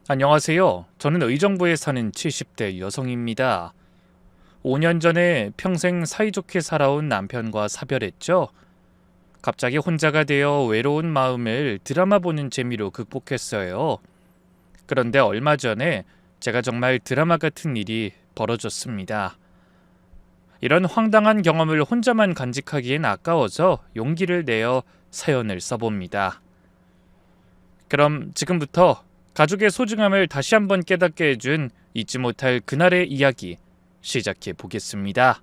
안녕하세요. 저는 의정부에 사는 70대 여성입니다. 5년 전에 평생 사이좋게 살아온 남편과 사별했죠. 갑자기 혼자가 되어 외로운 마음을 드라마 보는 재미로 극복했어요. 그런데 얼마 전에 제가 정말 드라마 같은 일이 벌어졌습니다. 이런 황당한 경험을 혼자만 간직하기엔 아까워서 용기를 내어 사연을 써봅니다. 그럼 지금부터 가족의 소중함을 다시 한번 깨닫게 해준 잊지 못할 그날의 이야기 시작해 보겠습니다.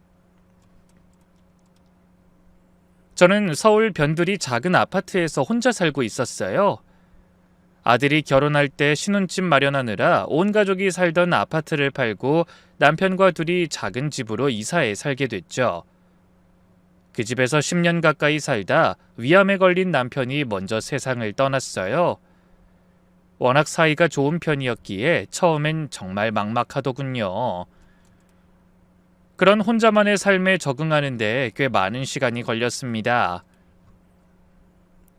저는 서울 변두리 작은 아파트에서 혼자 살고 있었어요. 아들이 결혼할 때 신혼집 마련하느라 온 가족이 살던 아파트를 팔고 남편과 둘이 작은 집으로 이사해 살게 됐죠. 그 집에서 10년 가까이 살다 위암에 걸린 남편이 먼저 세상을 떠났어요. 워낙 사이가 좋은 편이었기에 처음엔 정말 막막하더군요. 그런 혼자만의 삶에 적응하는데 꽤 많은 시간이 걸렸습니다.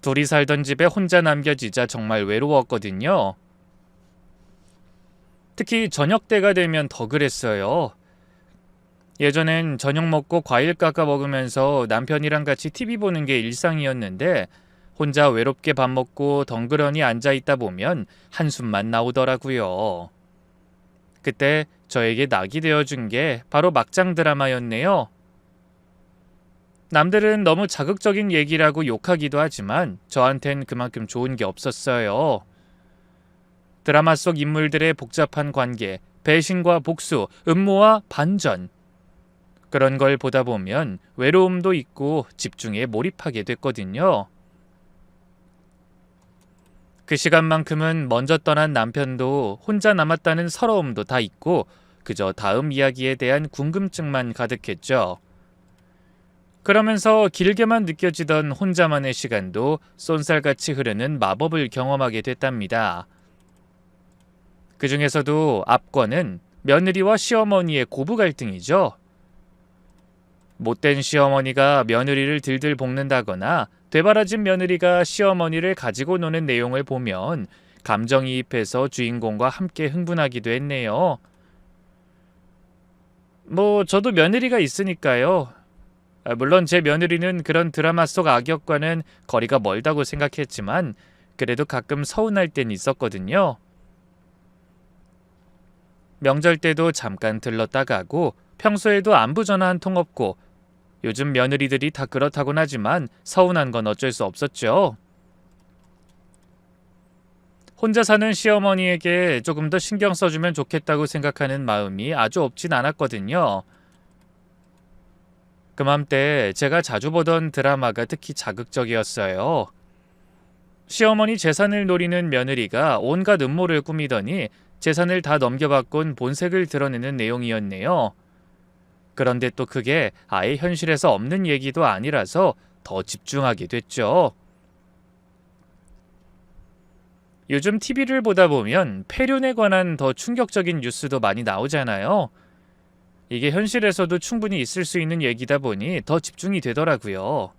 둘이 살던 집에 혼자 남겨지자 정말 외로웠거든요. 특히 저녁 때가 되면 더 그랬어요. 예전엔 저녁 먹고 과일 깎아 먹으면서 남편이랑 같이 TV 보는 게 일상이었는데 혼자 외롭게 밥 먹고 덩그러니 앉아있다 보면 한숨만 나오더라고요. 그때 저에게 낙이 되어준 게 바로 막장 드라마였네요. 남들은 너무 자극적인 얘기라고 욕하기도 하지만 저한텐 그만큼 좋은 게 없었어요. 드라마 속 인물들의 복잡한 관계, 배신과 복수, 음모와 반전. 그런 걸 보다 보면 외로움도 있고 집중에 몰입하게 됐거든요. 그 시간만큼은 먼저 떠난 남편도 혼자 남았다는 서러움도 다 있고 그저 다음 이야기에 대한 궁금증만 가득했죠. 그러면서 길게만 느껴지던 혼자만의 시간도 쏜살같이 흐르는 마법을 경험하게 됐답니다. 그 중에서도 압권은 며느리와 시어머니의 고부 갈등이죠. 못된 시어머니가 며느리를 들들 볶는다거나 되바라진 며느리가 시어머니를 가지고 노는 내용을 보면 감정이입해서 주인공과 함께 흥분하기도 했네요. 저도 며느리가 있으니까요. 물론 제 며느리는 그런 드라마 속 악역과는 거리가 멀다고 생각했지만 그래도 가끔 서운할 땐 있었거든요. 명절 때도 잠깐 들렀다 가고 평소에도 안부 전화 한 통 없고 요즘 며느리들이 다 그렇다곤 하지만 서운한 건 어쩔 수 없었죠. 혼자 사는 시어머니에게 조금 더 신경 써주면 좋겠다고 생각하는 마음이 아주 없진 않았거든요. 그맘때 제가 자주 보던 드라마가 특히 자극적이었어요. 시어머니 재산을 노리는 며느리가 온갖 음모를 꾸미더니 재산을 다 넘겨받곤 본색을 드러내는 내용이었네요. 그런데 또 그게 아예 현실에서 없는 얘기도 아니라서 더 집중하게 됐죠. 요즘 TV를 보다 보면 폐륜에 관한 더 충격적인 뉴스도 많이 나오잖아요. 이게 현실에서도 충분히 있을 수 있는 얘기다 보니 더 집중이 되더라고요.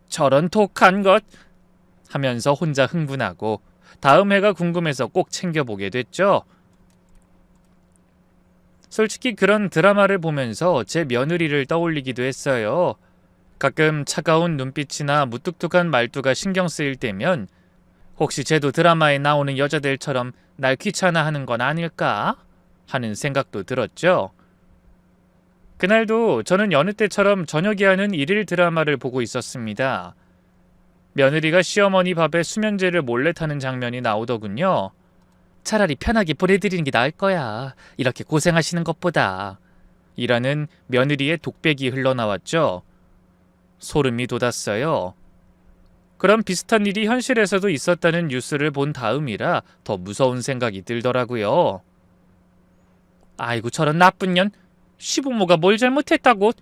저런 독한 것 하면서 혼자 흥분하고 다음 회가 궁금해서 꼭 챙겨보게 됐죠. 솔직히 그런 드라마를 보면서 제 며느리를 떠올리기도 했어요. 가끔 차가운 눈빛이나 무뚝뚝한 말투가 신경 쓰일 때면 혹시 쟤도 드라마에 나오는 여자들처럼 날 귀찮아하는 건 아닐까? 하는 생각도 들었죠. 그날도 저는 여느 때처럼 저녁에 하는 일일 드라마를 보고 있었습니다. 며느리가 시어머니 밥에 수면제를 몰래 타는 장면이 나오더군요. 차라리 편하게 보내드리는 게 나을 거야. 이렇게 고생하시는 것보다. 이라는 며느리의 독백이 흘러나왔죠. 소름이 돋았어요. 그런 비슷한 일이 현실에서도 있었다는 뉴스를 본 다음이라 더 무서운 생각이 들더라고요. 아이고 저런 나쁜 년. 시부모가 뭘 잘못했다고.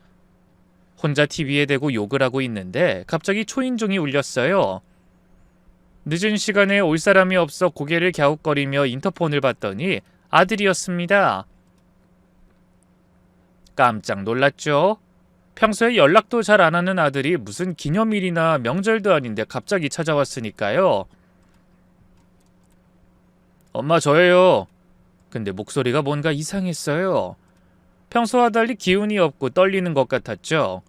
혼자 TV에 대고 욕을 하고 있는데 갑자기 초인종이 울렸어요. 늦은 시간에 올 사람이 없어 고개를 갸웃거리며 인터폰을 봤더니 아들이었습니다. 깜짝 놀랐죠. 평소에 연락도 잘 안 하는 아들이 무슨 기념일이나 명절도 아닌데 갑자기 찾아왔으니까요. 엄마 저예요. 근데 목소리가 뭔가 이상했어요. 평소와 달리 기운이 없고 떨리는 것 같았죠.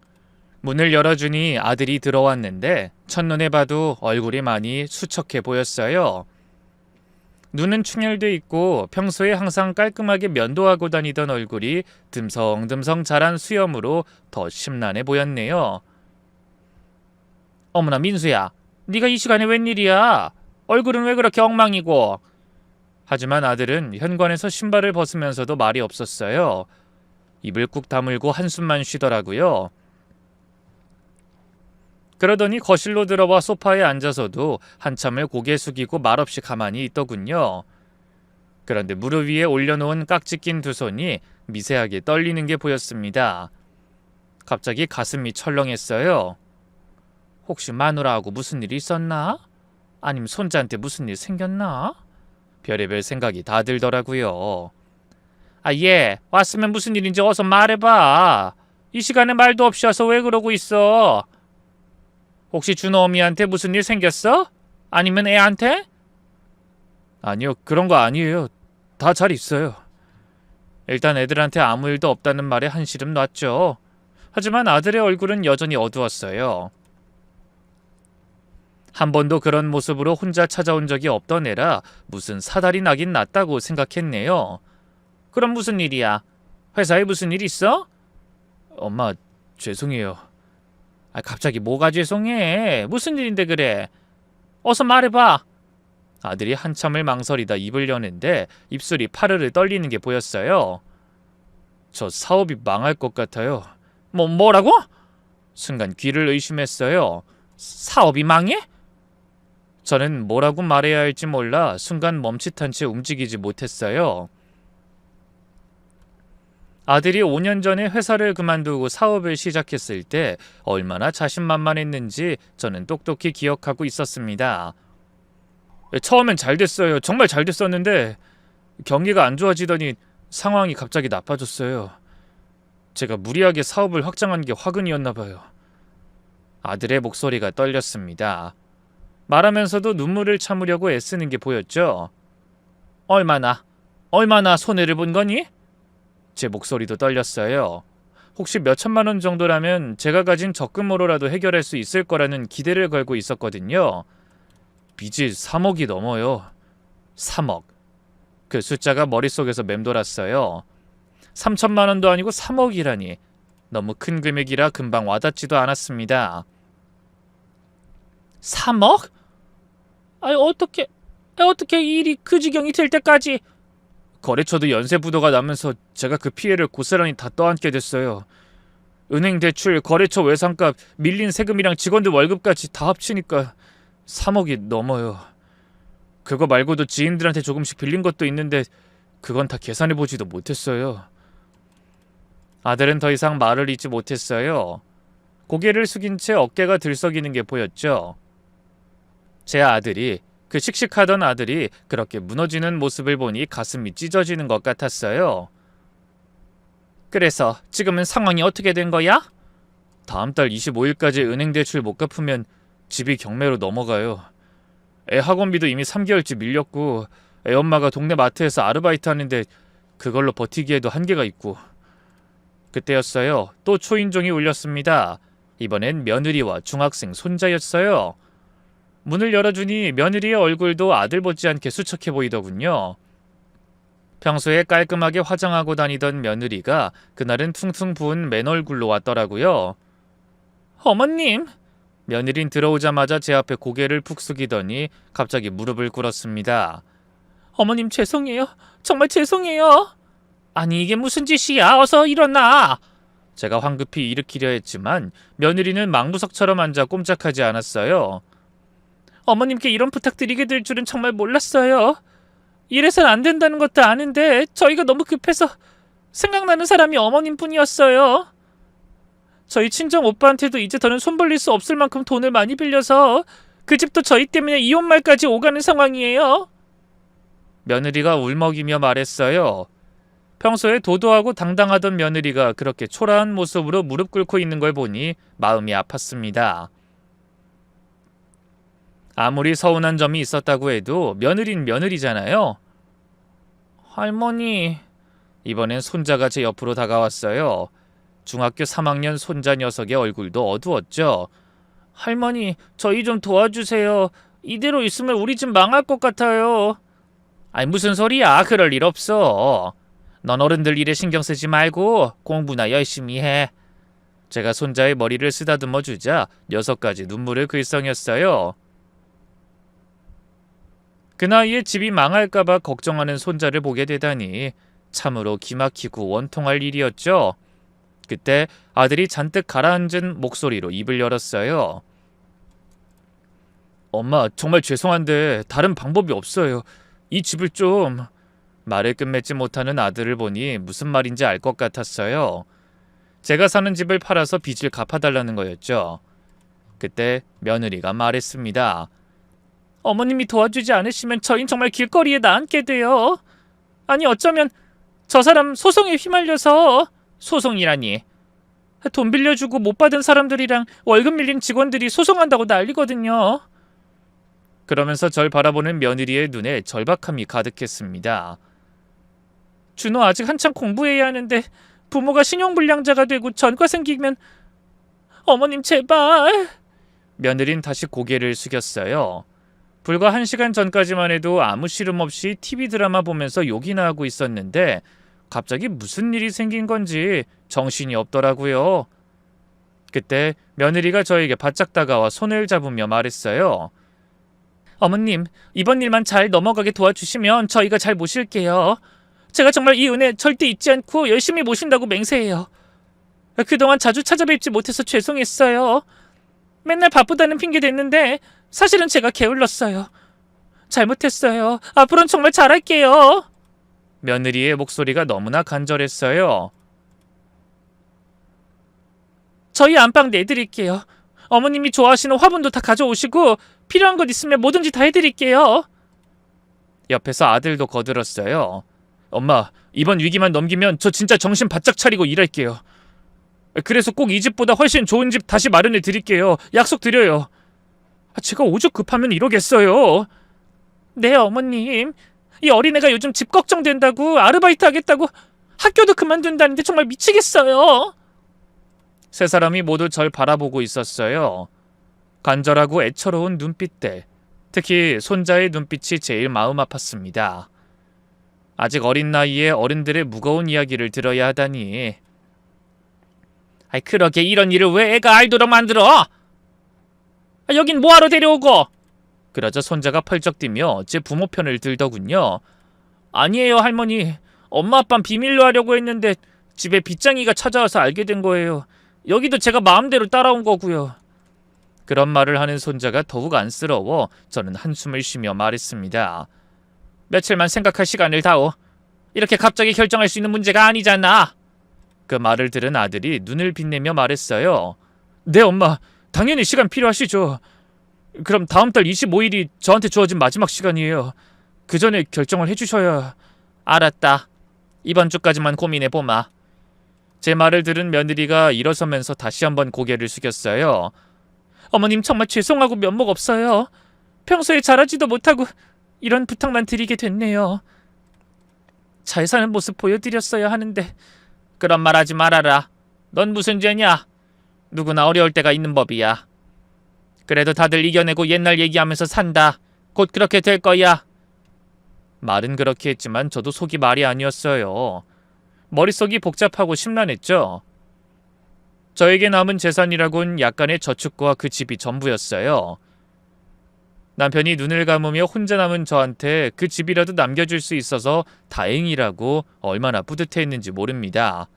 문을 열어주니 아들이 들어왔는데 첫눈에 봐도 얼굴이 많이 수척해 보였어요. 눈은 충혈돼 있고 평소에 항상 깔끔하게 면도하고 다니던 얼굴이 듬성듬성 자란 수염으로 더 심란해 보였네요. 어머나 민수야, 네가 이 시간에 웬일이야? 얼굴은 왜 그렇게 엉망이고? 하지만 아들은 현관에서 신발을 벗으면서도 말이 없었어요. 입을 꾹 다물고 한숨만 쉬더라고요. 그러더니 거실로 들어와 소파에 앉아서도 한참을 고개 숙이고 말없이 가만히 있더군요. 그런데 무릎 위에 올려놓은 깍지 낀 두 손이 미세하게 떨리는 게 보였습니다. 갑자기 가슴이 철렁했어요. 혹시 마누라하고 무슨 일이 있었나? 아니면 손자한테 무슨 일 생겼나? 별의별 생각이 다 들더라고요. 예, 왔으면 무슨 일인지 어서 말해봐. 이 시간에 말도 없이 와서 왜 그러고 있어? 혹시 준호 어미한테 무슨 일 생겼어? 아니면 애한테? 아니요, 그런 거 아니에요. 다 잘 있어요. 일단 애들한테 아무 일도 없다는 말에 한시름 놨죠. 하지만 아들의 얼굴은 여전히 어두웠어요. 한 번도 그런 모습으로 혼자 찾아온 적이 없던 애라 무슨 사달이 나긴 났다고 생각했네요. 그럼 무슨 일이야? 회사에 무슨 일 있어? 엄마, 죄송해요. 갑자기 뭐가 죄송해? 무슨 일인데 그래? 어서 말해봐. 아들이 한참을 망설이다 입을 여는데 입술이 파르르 떨리는 게 보였어요. 저 사업이 망할 것 같아요. 뭐라고? 순간 귀를 의심했어요. 사업이 망해? 저는 뭐라고 말해야 할지 몰라 순간 멈칫한 채 움직이지 못했어요. 아들이 5년 전에 회사를 그만두고 사업을 시작했을 때 얼마나 자신만만했는지 저는 똑똑히 기억하고 있었습니다. 처음엔 잘 됐어요. 정말 잘 됐었는데 경기가 안 좋아지더니 상황이 갑자기 나빠졌어요. 제가 무리하게 사업을 확장한 게 화근이었나 봐요. 아들의 목소리가 떨렸습니다. 말하면서도 눈물을 참으려고 애쓰는 게 보였죠. 얼마나 손해를 본 거니? 제 목소리도 떨렸어요. 혹시 몇 천만 원 정도라면 제가 가진 적금으로라도 해결할 수 있을 거라는 기대를 걸고 있었거든요. 빚이 3억이 넘어요. 3억. 그 숫자가 머릿속에서 맴돌았어요. 3천만 원도 아니고 3억이라니. 너무 큰 금액이라 금방 와닿지도 않았습니다. 3억? 어떻게 이 일이 그 지경이 될 때까지... 거래처도 연쇄 부도가 나면서 제가 그 피해를 고스란히 다 떠안게 됐어요. 은행 대출, 거래처 외상값, 밀린 세금이랑 직원들 월급까지 다 합치니까 3억이 넘어요. 그거 말고도 지인들한테 조금씩 빌린 것도 있는데 그건 다 계산해보지도 못했어요. 아들은 더 이상 말을 잇지 못했어요. 고개를 숙인 채 어깨가 들썩이는 게 보였죠. 제 아들이, 그 씩씩하던 아들이 그렇게 무너지는 모습을 보니 가슴이 찢어지는 것 같았어요. 그래서 지금은 상황이 어떻게 된 거야? 다음 달 25일까지 은행 대출 못 갚으면 집이 경매로 넘어가요. 애 학원비도 이미 3개월째 밀렸고 애 엄마가 동네 마트에서 아르바이트 하는데 그걸로 버티기에도 한계가 있고. 그때였어요. 또 초인종이 울렸습니다. 이번엔 며느리와 중학생 손자였어요. 문을 열어주니 며느리의 얼굴도 아들 못지않게 수척해 보이더군요. 평소에 깔끔하게 화장하고 다니던 며느리가 그날은 퉁퉁 부은 맨 얼굴로 왔더라고요. 어머님! 며느린 들어오자마자 제 앞에 고개를 푹 숙이더니 갑자기 무릎을 꿇었습니다. 어머님 죄송해요. 정말 죄송해요. 아니 이게 무슨 짓이야. 어서 일어나. 제가 황급히 일으키려 했지만 며느리는 망부석처럼 앉아 꼼짝하지 않았어요. 어머님께 이런 부탁드리게 될 줄은 정말 몰랐어요. 이래선 안 된다는 것도 아는데 저희가 너무 급해서 생각나는 사람이 어머님뿐이었어요. 저희 친정 오빠한테도 이제 더는 손 벌릴 수 없을 만큼 돈을 많이 빌려서 그 집도 저희 때문에 이혼말까지 오가는 상황이에요. 며느리가 울먹이며 말했어요. 평소에 도도하고 당당하던 며느리가 그렇게 초라한 모습으로 무릎 꿇고 있는 걸 보니 마음이 아팠습니다. 아무리 서운한 점이 있었다고 해도 며느린 며느리잖아요. 할머니. 이번엔 손자가 제 옆으로 다가왔어요. 중학교 3학년 손자 녀석의 얼굴도 어두웠죠. 할머니, 저희 좀 도와주세요. 이대로 있으면 우리 집 망할 것 같아요. 아니, 무슨 소리야. 그럴 일 없어. 넌 어른들 일에 신경 쓰지 말고 공부나 열심히 해. 제가 손자의 머리를 쓰다듬어 주자 녀석까지 눈물을 글썽였어요. 그 나이에 집이 망할까봐 걱정하는 손자를 보게 되다니 참으로 기막히고 원통할 일이었죠. 그때 아들이 잔뜩 가라앉은 목소리로 입을 열었어요. 엄마, 정말 죄송한데 다른 방법이 없어요. 이 집을 좀... 말을 끝맺지 못하는 아들을 보니 무슨 말인지 알 것 같았어요. 제가 사는 집을 팔아서 빚을 갚아달라는 거였죠. 그때 며느리가 말했습니다. 어머님이 도와주지 않으시면 저흰 정말 길거리에 나앉게 돼요. 아니, 어쩌면 저 사람 소송에 휘말려서... 소송이라니. 돈 빌려주고 못 받은 사람들이랑 월급 밀린 직원들이 소송한다고 난리거든요. 그러면서 절 바라보는 며느리의 눈에 절박함이 가득했습니다. 준호 아직 한참 공부해야 하는데 부모가 신용불량자가 되고 전과 생기면... 어머님 제발. 며느린 다시 고개를 숙였어요. 불과 1시간 전까지만 해도 아무 시름 없이 TV 드라마 보면서 욕이나 하고 있었는데 갑자기 무슨 일이 생긴 건지 정신이 없더라고요. 그때 며느리가 저에게 바짝 다가와 손을 잡으며 말했어요. 어머님, 이번 일만 잘 넘어가게 도와주시면 저희가 잘 모실게요. 제가 정말 이 은혜 절대 잊지 않고 열심히 모신다고 맹세해요. 그동안 자주 찾아뵙지 못해서 죄송했어요. 맨날 바쁘다는 핑계 댔는데 사실은 제가 게을렀어요. 잘못했어요. 앞으로는 정말 잘할게요. 며느리의 목소리가 너무나 간절했어요. 저희 안방 내드릴게요. 어머님이 좋아하시는 화분도 다 가져오시고 필요한 것 있으면 뭐든지 다 해드릴게요. 옆에서 아들도 거들었어요. 엄마, 이번 위기만 넘기면 저 진짜 정신 바짝 차리고 일할게요. 그래서 꼭 이 집보다 훨씬 좋은 집 다시 마련해 드릴게요. 약속드려요. 제가 오죽 급하면 이러겠어요. 네, 어머님. 이 어린애가 요즘 집 걱정된다고 아르바이트 하겠다고 학교도 그만둔다는데 정말 미치겠어요. 세 사람이 모두 절 바라보고 있었어요. 간절하고 애처로운 눈빛들. 특히 손자의 눈빛이 제일 마음 아팠습니다. 아직 어린 나이에 어른들의 무거운 이야기를 들어야 하다니. 아이, 그러게 이런 일을 왜 애가 알도록 만들어? 여긴 뭐하러 데려오고? 그러자 손자가 펄쩍 뛰며 제 부모 편을 들더군요. 아니에요, 할머니. 엄마 아빠는 비밀로 하려고 했는데 집에 빚쟁이가 찾아와서 알게 된 거예요. 여기도 제가 마음대로 따라온 거고요. 그런 말을 하는 손자가 더욱 안쓰러워 저는 한숨을 쉬며 말했습니다. 며칠만 생각할 시간을 다오. 이렇게 갑자기 결정할 수 있는 문제가 아니잖아. 그 말을 들은 아들이 눈을 빛내며 말했어요. 네, 엄마. 당연히 시간 필요하시죠. 그럼 다음 달 25일이 저한테 주어진 마지막 시간이에요. 그 전에 결정을 해주셔야... 알았다. 이번 주까지만 고민해보마. 제 말을 들은 며느리가 일어서면서 다시 한번 고개를 숙였어요. 어머님 정말 죄송하고 면목 없어요. 평소에 잘하지도 못하고 이런 부탁만 드리게 됐네요. 잘 사는 모습 보여드렸어야 하는데. 그런 말 하지 말아라. 넌 무슨 죄냐? 누구나 어려울 때가 있는 법이야. 그래도 다들 이겨내고 옛날 얘기하면서 산다. 곧 그렇게 될 거야. 말은 그렇게 했지만 저도 속이 말이 아니었어요. 머릿속이 복잡하고 심란했죠. 저에게 남은 재산이라곤 약간의 저축과 그 집이 전부였어요. 남편이 눈을 감으며 혼자 남은 저한테 그 집이라도 남겨줄 수 있어서 다행이라고 얼마나 뿌듯해했는지 모릅니다.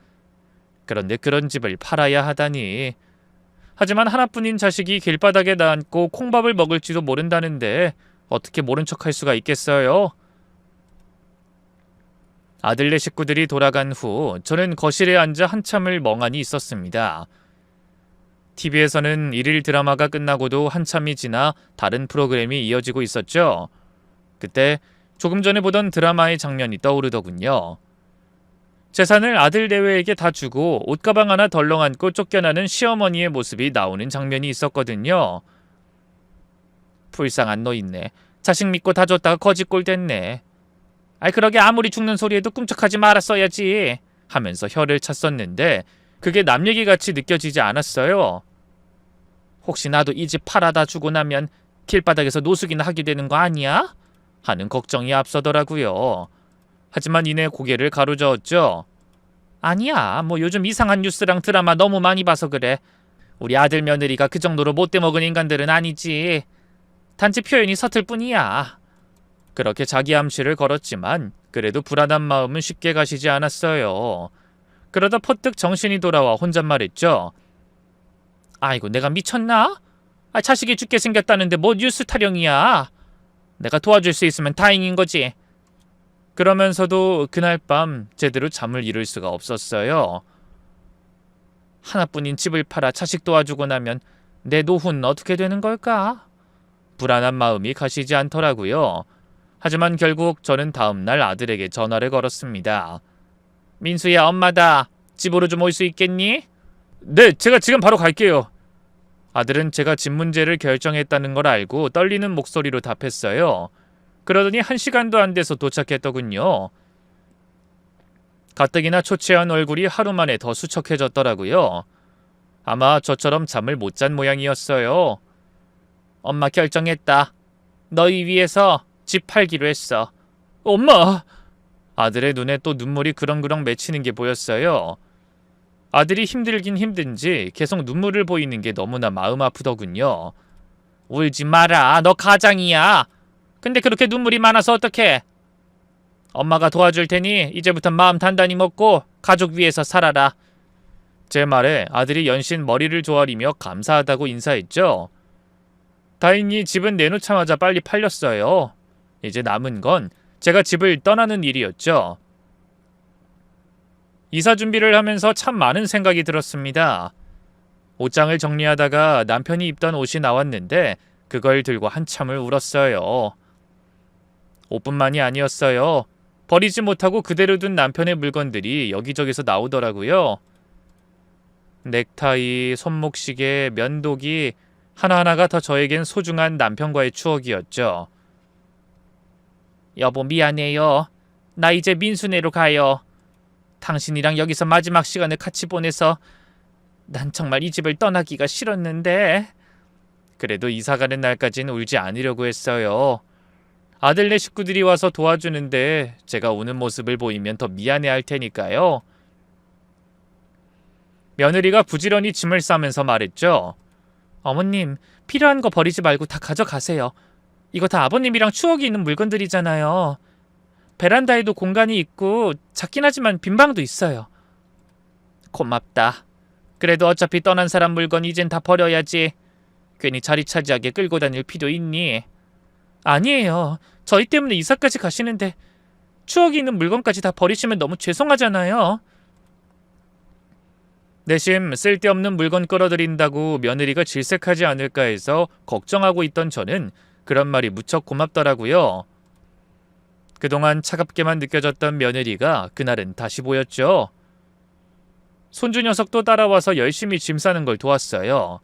그런데 그런 집을 팔아야 하다니. 하지만 하나뿐인 자식이 길바닥에 나앉고 콩밥을 먹을지도 모른다는데 어떻게 모른 척할 수가 있겠어요? 아들네 식구들이 돌아간 후 저는 거실에 앉아 한참을 멍하니 있었습니다. TV에서는 일일 드라마가 끝나고도 한참이 지나 다른 프로그램이 이어지고 있었죠. 그때 조금 전에 보던 드라마의 장면이 떠오르더군요. 재산을 아들 내외에게 다 주고 옷가방 하나 덜렁 안고 쫓겨나는 시어머니의 모습이 나오는 장면이 있었거든요. 불쌍한 노인네. 자식 믿고 다 줬다가 거지꼴 됐네. 아이 그러게 아무리 죽는 소리에도 꿈쩍하지 말았어야지 하면서 혀를 찼었는데 그게 남 얘기같이 느껴지지 않았어요. 혹시 나도 이 집 팔아다 주고 나면 길바닥에서 노숙이나 하게 되는 거 아니야? 하는 걱정이 앞서더라고요. 하지만 이내 고개를 가로저었죠. 아니야, 뭐 요즘 이상한 뉴스랑 드라마 너무 많이 봐서 그래. 우리 아들 며느리가 그 정도로 못돼 먹은 인간들은 아니지. 단지 표현이 서툴 뿐이야. 그렇게 자기 암시를 걸었지만 그래도 불안한 마음은 쉽게 가시지 않았어요. 그러다 퍼뜩 정신이 돌아와 혼잣말했죠. 아이고 내가 미쳤나? 자식이 죽게 생겼다는데 뭐 뉴스 타령이야. 내가 도와줄 수 있으면 다행인 거지. 그러면서도 그날 밤 제대로 잠을 이룰 수가 없었어요. 하나뿐인 집을 팔아 자식 도와주고 나면 내 노후는 어떻게 되는 걸까? 불안한 마음이 가시지 않더라고요. 하지만 결국 저는 다음날 아들에게 전화를 걸었습니다. 민수야, 엄마다. 집으로 좀 올 수 있겠니? 네, 제가 지금 바로 갈게요. 아들은 제가 집 문제를 결정했다는 걸 알고 떨리는 목소리로 답했어요. 그러더니 1시간도 안 돼서 도착했더군요. 가뜩이나 초췌한 얼굴이 하루 만에 더 수척해졌더라고요. 아마 저처럼 잠을 못 잔 모양이었어요. 엄마 결정했다. 너희 위해서 집 팔기로 했어. 엄마! 아들의 눈에 또 눈물이 그렁그렁 맺히는 게 보였어요. 아들이 힘들긴 힘든지 계속 눈물을 보이는 게 너무나 마음 아프더군요. 울지 마라. 너 가장이야. 근데 그렇게 눈물이 많아서 어떡해? 엄마가 도와줄 테니 이제부터 마음 단단히 먹고 가족 위해서 살아라. 제 말에 아들이 연신 머리를 조아리며 감사하다고 인사했죠. 다행히 집은 내놓자마자 빨리 팔렸어요. 이제 남은 건 제가 집을 떠나는 일이었죠. 이사 준비를 하면서 참 많은 생각이 들었습니다. 옷장을 정리하다가 남편이 입던 옷이 나왔는데 그걸 들고 한참을 울었어요. 옷뿐만이 아니었어요. 버리지 못하고 그대로 둔 남편의 물건들이 여기저기서 나오더라고요. 넥타이, 손목시계, 면도기 하나하나가 다 저에겐 소중한 남편과의 추억이었죠. 여보 미안해요. 나 이제 민수네로 가요. 당신이랑 여기서 마지막 시간을 같이 보내서 난 정말 이 집을 떠나기가 싫었는데 그래도 이사가는 날까지는 울지 않으려고 했어요. 아들네 식구들이 와서 도와주는데 제가 우는 모습을 보이면 더 미안해할 테니까요. 며느리가 부지런히 짐을 싸면서 말했죠. 어머님, 필요한 거 버리지 말고 다 가져가세요. 이거 다 아버님이랑 추억이 있는 물건들이잖아요. 베란다에도 공간이 있고 작긴 하지만 빈 방도 있어요. 고맙다. 그래도 어차피 떠난 사람 물건 이젠 다 버려야지. 괜히 자리 차지하게 끌고 다닐 필요 있니? 아니에요. 저희 때문에 이사까지 가시는데 추억이 있는 물건까지 다 버리시면 너무 죄송하잖아요. 내심 쓸데없는 물건 끌어들인다고 며느리가 질색하지 않을까 해서 걱정하고 있던 저는 그런 말이 무척 고맙더라고요. 그동안 차갑게만 느껴졌던 며느리가 그날은 다시 보였죠. 손주 녀석도 따라와서 열심히 짐 싸는 걸 도왔어요.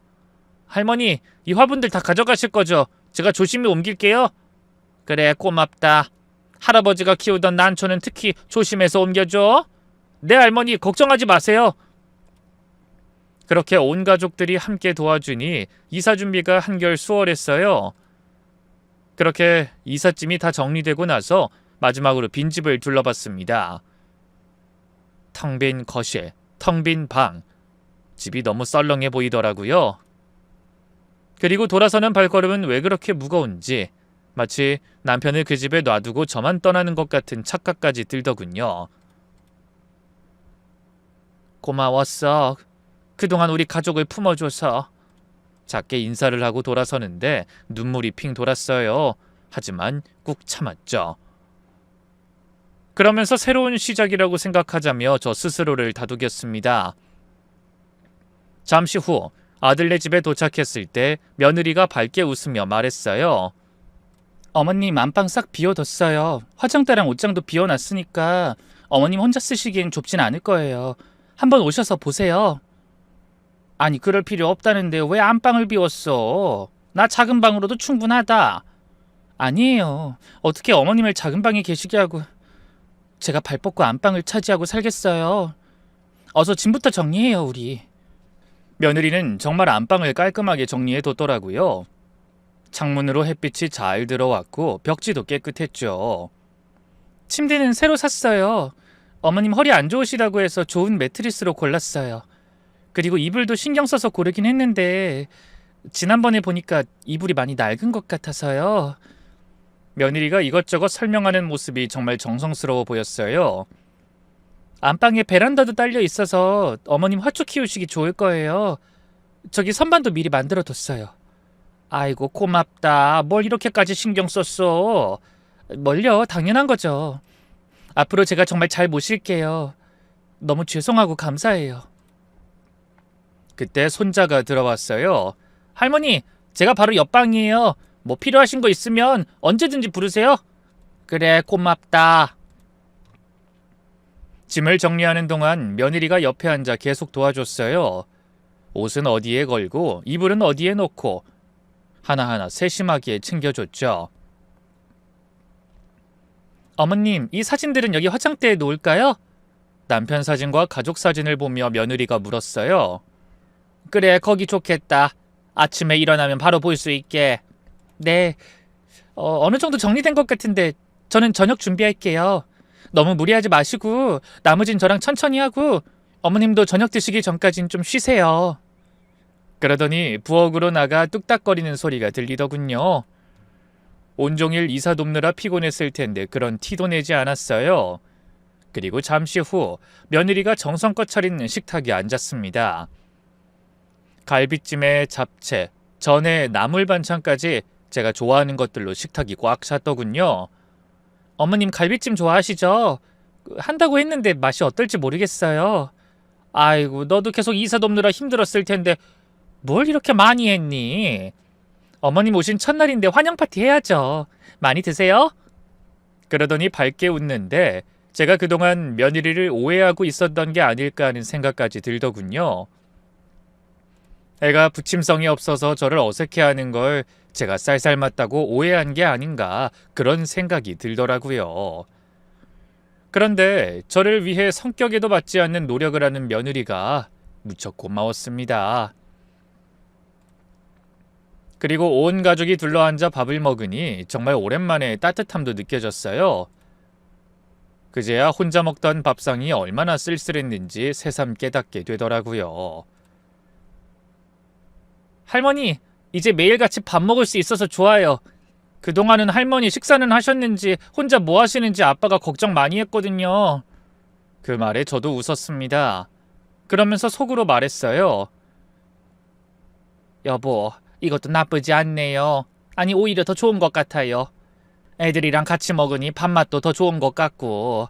할머니, 이 화분들 다 가져가실 거죠? 제가 조심히 옮길게요. 그래, 고맙다. 할아버지가 키우던 난초는 특히 조심해서 옮겨줘. 네, 할머니, 걱정하지 마세요. 그렇게 온 가족들이 함께 도와주니 이사 준비가 한결 수월했어요. 그렇게 이삿짐이 다 정리되고 나서 마지막으로 빈집을 둘러봤습니다. 텅 빈 거실, 텅 빈 방. 집이 너무 썰렁해 보이더라고요. 그리고 돌아서는 발걸음은 왜 그렇게 무거운지 마치 남편을 그 집에 놔두고 저만 떠나는 것 같은 착각까지 들더군요. 고마웠어. 그동안 우리 가족을 품어줘서. 작게 인사를 하고 돌아서는데 눈물이 핑 돌았어요. 하지만 꾹 참았죠. 그러면서 새로운 시작이라고 생각하자며 저 스스로를 다독였습니다. 잠시 후 아들네 집에 도착했을 때 며느리가 밝게 웃으며 말했어요. 어머님 안방 싹 비워뒀어요. 화장대랑 옷장도 비워놨으니까 어머님 혼자 쓰시기엔 좁진 않을 거예요. 한번 오셔서 보세요. 아니 그럴 필요 없다는데 왜 안방을 비웠어? 나 작은 방으로도 충분하다. 아니에요. 어떻게 어머님을 작은 방에 계시게 하고 제가 발 뻗고 안방을 차지하고 살겠어요. 어서 짐부터 정리해요, 우리. 며느리는 정말 안방을 깔끔하게 정리해뒀더라고요. 창문으로 햇빛이 잘 들어왔고 벽지도 깨끗했죠. 침대는 새로 샀어요. 어머님 허리 안 좋으시다고 해서 좋은 매트리스로 골랐어요. 그리고 이불도 신경 써서 고르긴 했는데 지난번에 보니까 이불이 많이 낡은 것 같아서요. 며느리가 이것저것 설명하는 모습이 정말 정성스러워 보였어요. 안방에 베란다도 딸려 있어서 어머님 화초 키우시기 좋을 거예요. 저기 선반도 미리 만들어뒀어요. 아이고 고맙다. 뭘 이렇게까지 신경 썼어. 뭘요? 당연한 거죠. 앞으로 제가 정말 잘 모실게요. 너무 죄송하고 감사해요. 그때 손자가 들어왔어요. 할머니, 제가 바로 옆방이에요. 뭐 필요하신 거 있으면 언제든지 부르세요. 그래, 고맙다. 짐을 정리하는 동안 며느리가 옆에 앉아 계속 도와줬어요. 옷은 어디에 걸고 이불은 어디에 놓고 하나하나 세심하게 챙겨줬죠. 어머님, 이 사진들은 여기 화장대에 놓을까요? 남편 사진과 가족 사진을 보며 며느리가 물었어요. 그래, 거기 좋겠다. 아침에 일어나면 바로 볼 수 있게. 네, 어느 정도 정리된 것 같은데 저는 저녁 준비할게요. 너무 무리하지 마시고 나머진 저랑 천천히 하고 어머님도 저녁 드시기 전까진 좀 쉬세요. 그러더니 부엌으로 나가 뚝딱거리는 소리가 들리더군요. 온종일 이사 돕느라 피곤했을 텐데 그런 티도 내지 않았어요. 그리고 잠시 후 며느리가 정성껏 차린 식탁에 앉았습니다. 갈비찜에 잡채, 전에 나물 반찬까지 제가 좋아하는 것들로 식탁이 꽉 찼더군요. 어머님 갈비찜 좋아하시죠? 한다고 했는데 맛이 어떨지 모르겠어요. 아이고, 너도 계속 이사 돕느라 힘들었을 텐데 뭘 이렇게 많이 했니? 어머님 오신 첫날인데 환영 파티 해야죠. 많이 드세요. 그러더니 밝게 웃는데 제가 그동안 며느리를 오해하고 있었던 게 아닐까 하는 생각까지 들더군요. 애가 부침성이 없어서 저를 어색해하는 걸 제가 쌀쌀 맞다고 오해한 게 아닌가 그런 생각이 들더라고요. 그런데 저를 위해 성격에도 맞지 않는 노력을 하는 며느리가 무척 고마웠습니다. 그리고 온 가족이 둘러앉아 밥을 먹으니 정말 오랜만에 따뜻함도 느껴졌어요. 그제야 혼자 먹던 밥상이 얼마나 쓸쓸했는지 새삼 깨닫게 되더라고요. 할머니, 이제 매일같이 밥 먹을 수 있어서 좋아요. 그동안은 할머니 식사는 하셨는지 혼자 뭐 하시는지 아빠가 걱정 많이 했거든요. 그 말에 저도 웃었습니다. 그러면서 속으로 말했어요. 여보, 이것도 나쁘지 않네요. 아니, 오히려 더 좋은 것 같아요. 애들이랑 같이 먹으니 밥맛도 더 좋은 것 같고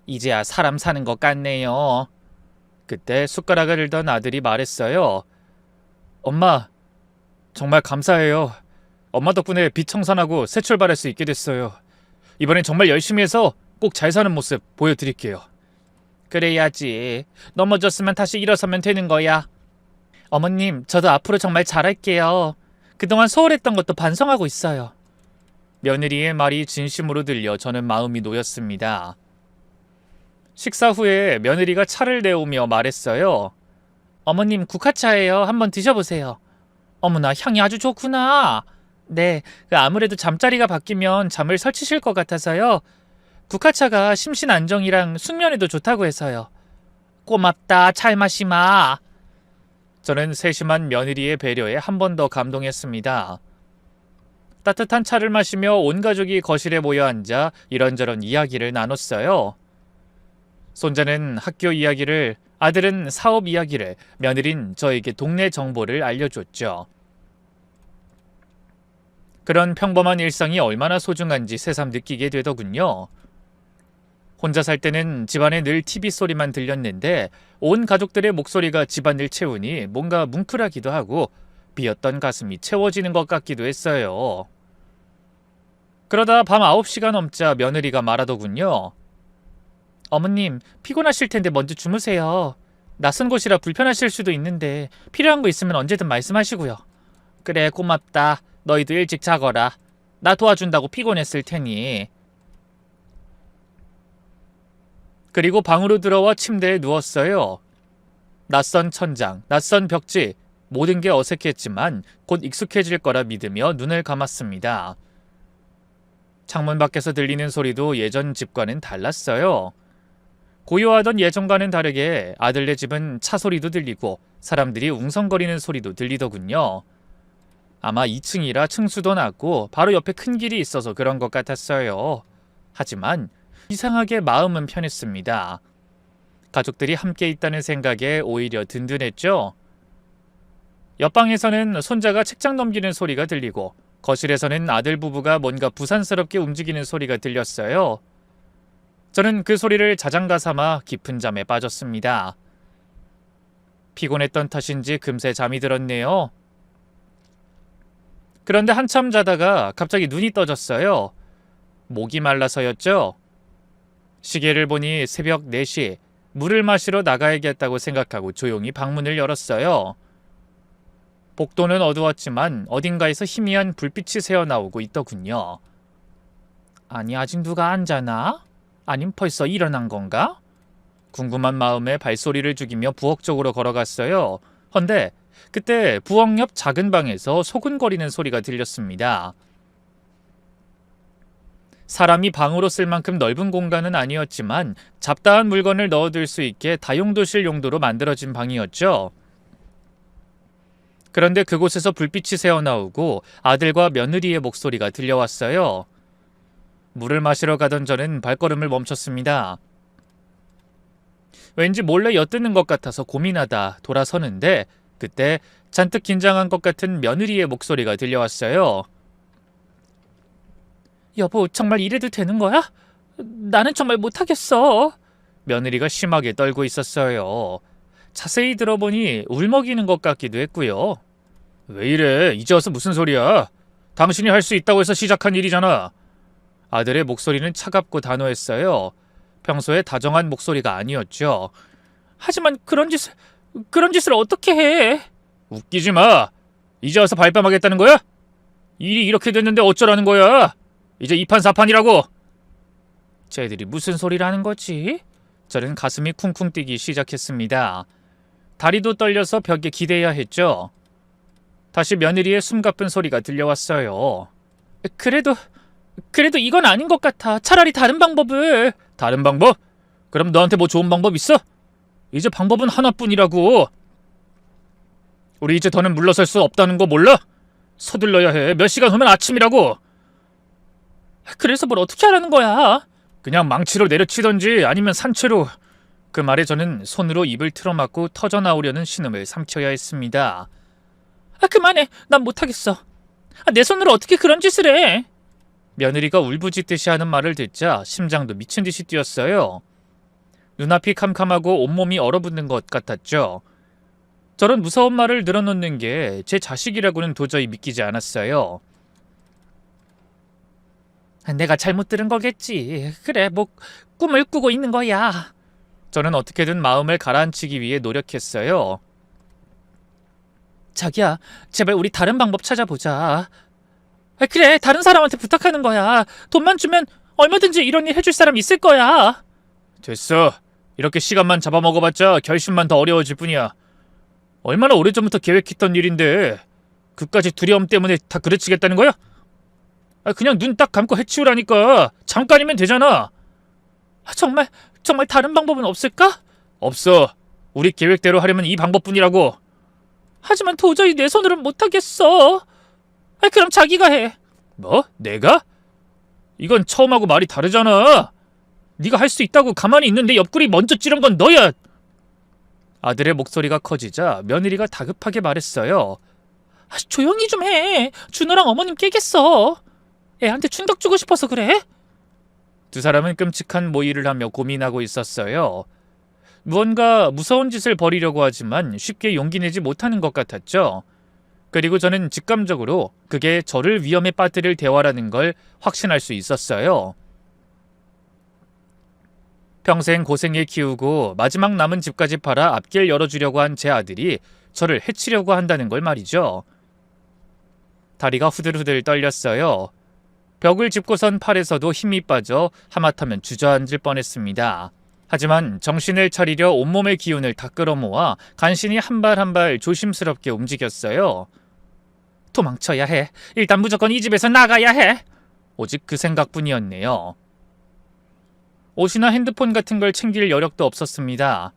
이제야 사람 사는 것 같네요. 그때 숟가락을 들던 아들이 말했어요. 엄마, 정말 감사해요. 엄마 덕분에 빚 청산하고 새 출발할 수 있게 됐어요. 이번엔 정말 열심히 해서 꼭 잘 사는 모습 보여드릴게요. 그래야지. 넘어졌으면 다시 일어서면 되는 거야. 어머님, 저도 앞으로 정말 잘할게요. 그동안 소홀했던 것도 반성하고 있어요. 며느리의 말이 진심으로 들려 저는 마음이 놓였습니다. 식사 후에 며느리가 차를 내오며 말했어요. 어머님, 국화차예요. 한번 드셔보세요. 어머나, 향이 아주 좋구나. 네, 아무래도 잠자리가 바뀌면 잠을 설치실 것 같아서요. 국화차가 심신 안정이랑 숙면에도 좋다고 해서요. 고맙다, 잘 마시마. 저는 세심한 며느리의 배려에 한 번 더 감동했습니다. 따뜻한 차를 마시며 온 가족이 거실에 모여 앉아 이런저런 이야기를 나눴어요. 손자는 학교 이야기를, 아들은 사업 이야기를, 며느린 저에게 동네 정보를 알려줬죠. 그런 평범한 일상이 얼마나 소중한지 새삼 느끼게 되더군요. 혼자 살 때는 집안에 늘 TV 소리만 들렸는데 온 가족들의 목소리가 집안을 채우니 뭔가 뭉클하기도 하고 비었던 가슴이 채워지는 것 같기도 했어요. 그러다 밤 9시가 넘자 며느리가 말하더군요. 어머님, 피곤하실 텐데 먼저 주무세요. 낯선 곳이라 불편하실 수도 있는데 필요한 거 있으면 언제든 말씀하시고요. 그래, 고맙다. 너희도 일찍 자거라. 나 도와준다고 피곤했을 테니. 그리고 방으로 들어와 침대에 누웠어요. 낯선 천장, 낯선 벽지, 모든 게 어색했지만 곧 익숙해질 거라 믿으며 눈을 감았습니다. 창문 밖에서 들리는 소리도 예전 집과는 달랐어요. 고요하던 예전과는 다르게 아들네 집은 차 소리도 들리고 사람들이 웅성거리는 소리도 들리더군요. 아마 2층이라 층수도 낮고 바로 옆에 큰 길이 있어서 그런 것 같았어요. 하지만 이상하게 마음은 편했습니다. 가족들이 함께 있다는 생각에 오히려 든든했죠. 옆방에서는 손자가 책장 넘기는 소리가 들리고 거실에서는 아들 부부가 뭔가 부산스럽게 움직이는 소리가 들렸어요. 저는 그 소리를 자장가 삼아 깊은 잠에 빠졌습니다. 피곤했던 탓인지 금세 잠이 들었네요. 그런데 한참 자다가 갑자기 눈이 떠졌어요. 목이 말라서였죠. 시계를 보니 새벽 4시, 물을 마시러 나가야겠다고 생각하고 조용히 방문을 열었어요. 복도는 어두웠지만 어딘가에서 희미한 불빛이 새어나오고 있더군요. 아니, 아직 누가 안 자나? 아님 벌써 일어난 건가? 궁금한 마음에 발소리를 죽이며 부엌 쪽으로 걸어갔어요. 헌데 그때 부엌 옆 작은 방에서 소근거리는 소리가 들렸습니다. 사람이 방으로 쓸 만큼 넓은 공간은 아니었지만 잡다한 물건을 넣어둘 수 있게 다용도실 용도로 만들어진 방이었죠. 그런데 그곳에서 불빛이 새어나오고 아들과 며느리의 목소리가 들려왔어요. 물을 마시러 가던 저는 발걸음을 멈췄습니다. 왠지 몰래 엿드는 것 같아서 고민하다 돌아서는데 그때 잔뜩 긴장한 것 같은 며느리의 목소리가 들려왔어요. 여보, 정말 이래도 되는 거야? 나는 정말 못하겠어. 며느리가 심하게 떨고 있었어요. 자세히 들어보니 울먹이는 것 같기도 했고요. 왜 이래? 이제 와서 무슨 소리야? 당신이 할 수 있다고 해서 시작한 일이잖아. 아들의 목소리는 차갑고 단호했어요. 평소에 다정한 목소리가 아니었죠. 하지만 그런 짓을 어떻게 해? 웃기지 마. 이제 와서 발뺌하겠다는 거야? 일이 이렇게 됐는데 어쩌라는 거야? 이제 이판사판이라고. 쟤들이 무슨 소리를 하는 거지? 저는 가슴이 쿵쿵 뛰기 시작했습니다. 다리도 떨려서 벽에 기대야 했죠. 다시 며느리의 숨가쁜 소리가 들려왔어요. 그래도 이건 아닌 것 같아. 차라리 다른 방법을. 다른 방법? 그럼 너한테 뭐 좋은 방법 있어? 이제 방법은 하나뿐이라고. 우리 이제 더는 물러설 수 없다는 거 몰라? 서둘러야 해. 몇 시간 후면 아침이라고. 그래서 뭘 어떻게 하라는 거야? 그냥 망치로 내려치던지 아니면 산채로. 그 말에 저는 손으로 입을 틀어막고 터져나오려는 신음을 삼켜야 했습니다. 그만해. 난 못하겠어. 내 손으로 어떻게 그런 짓을 해? 며느리가 울부짖듯이 하는 말을 듣자 심장도 미친 듯이 뛰었어요. 눈앞이 캄캄하고 온몸이 얼어붙는 것 같았죠. 저런 무서운 말을 늘어놓는 게 제 자식이라고는 도저히 믿기지 않았어요. 내가 잘못 들은 거겠지. 그래, 뭐 꿈을 꾸고 있는 거야. 저는 어떻게든 마음을 가라앉히기 위해 노력했어요. 자기야, 제발 우리 다른 방법 찾아보자. 그래, 다른 사람한테 부탁하는 거야. 돈만 주면 얼마든지 이런 일 해줄 사람 있을 거야. 됐어. 이렇게 시간만 잡아먹어봤자 결심만 더 어려워질 뿐이야. 얼마나 오래전부터 계획했던 일인데 그까지 두려움 때문에 다 그르치겠다는 거야? 그냥 눈 딱 감고 해치우라니까. 잠깐이면 되잖아. 정말 다른 방법은 없을까? 없어. 우리 계획대로 하려면 이 방법뿐이라고. 하지만 도저히 내 손으로는 못하겠어. 그럼 자기가 해. 뭐? 내가? 이건 처음하고 말이 다르잖아. 네가 할 수 있다고 가만히 있는데 옆구리 먼저 찌른 건 너야. 아들의 목소리가 커지자 며느리가 다급하게 말했어요. 조용히 좀 해. 준호랑 어머님 깨겠어. 애한테 충격 주고 싶어서 그래? 두 사람은 끔찍한 모의를 하며 고민하고 있었어요. 무언가 무서운 짓을 벌이려고 하지만 쉽게 용기 내지 못하는 것 같았죠. 그리고 저는 직감적으로 그게 저를 위험에 빠뜨릴 대화라는 걸 확신할 수 있었어요. 평생 고생해 키우고 마지막 남은 집까지 팔아 앞길 열어주려고 한 제 아들이 저를 해치려고 한다는 걸 말이죠. 다리가 후들후들 떨렸어요. 벽을 짚고선 팔에서도 힘이 빠져 하마터면 주저앉을 뻔했습니다. 하지만 정신을 차리려 온몸의 기운을 다 끌어모아 간신히 한 발 한 발 조심스럽게 움직였어요. 도망쳐야 해. 일단 무조건 이 집에서 나가야 해. 오직 그 생각뿐이었네요. 옷이나 핸드폰 같은 걸 챙길 여력도 없었습니다.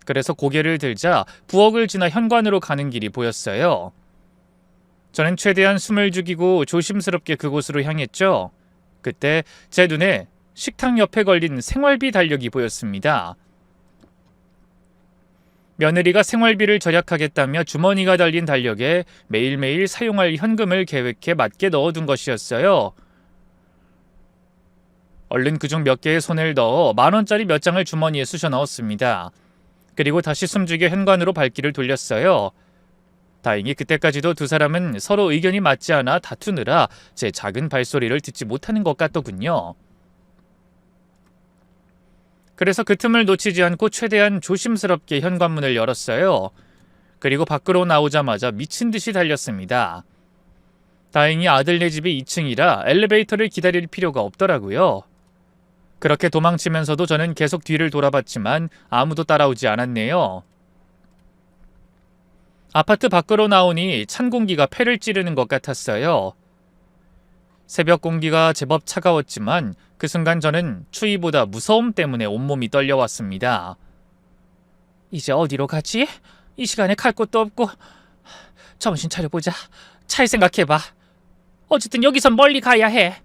그래서 고개를 들자 부엌을 지나 현관으로 가는 길이 보였어요. 저는 최대한 숨을 죽이고 조심스럽게 그곳으로 향했죠. 그때 제 눈에 식탁 옆에 걸린 생활비 달력이 보였습니다. 며느리가 생활비를 절약하겠다며 주머니가 달린 달력에 매일매일 사용할 현금을 계획해 맞게 넣어둔 것이었어요. 얼른 그중 몇 개의 손을 넣어 10,000원짜리 몇 장을 주머니에 쑤셔 넣었습니다. 그리고 다시 숨죽여 현관으로 발길을 돌렸어요. 다행히 그때까지도 두 사람은 서로 의견이 맞지 않아 다투느라 제 작은 발소리를 듣지 못하는 것 같더군요. 그래서 그 틈을 놓치지 않고 최대한 조심스럽게 현관문을 열었어요. 그리고 밖으로 나오자마자 미친 듯이 달렸습니다. 다행히 아들네 집이 2층이라 엘리베이터를 기다릴 필요가 없더라고요. 그렇게 도망치면서도 저는 계속 뒤를 돌아봤지만 아무도 따라오지 않았네요. 아파트 밖으로 나오니 찬 공기가 폐를 찌르는 것 같았어요. 새벽 공기가 제법 차가웠지만 그 순간 저는 추위보다 무서움 때문에 온몸이 떨려왔습니다. 이제 어디로 가지? 이 시간에 갈 곳도 없고. 정신 차려보자. 잘 생각해봐. 어쨌든 여기선 멀리 가야 해.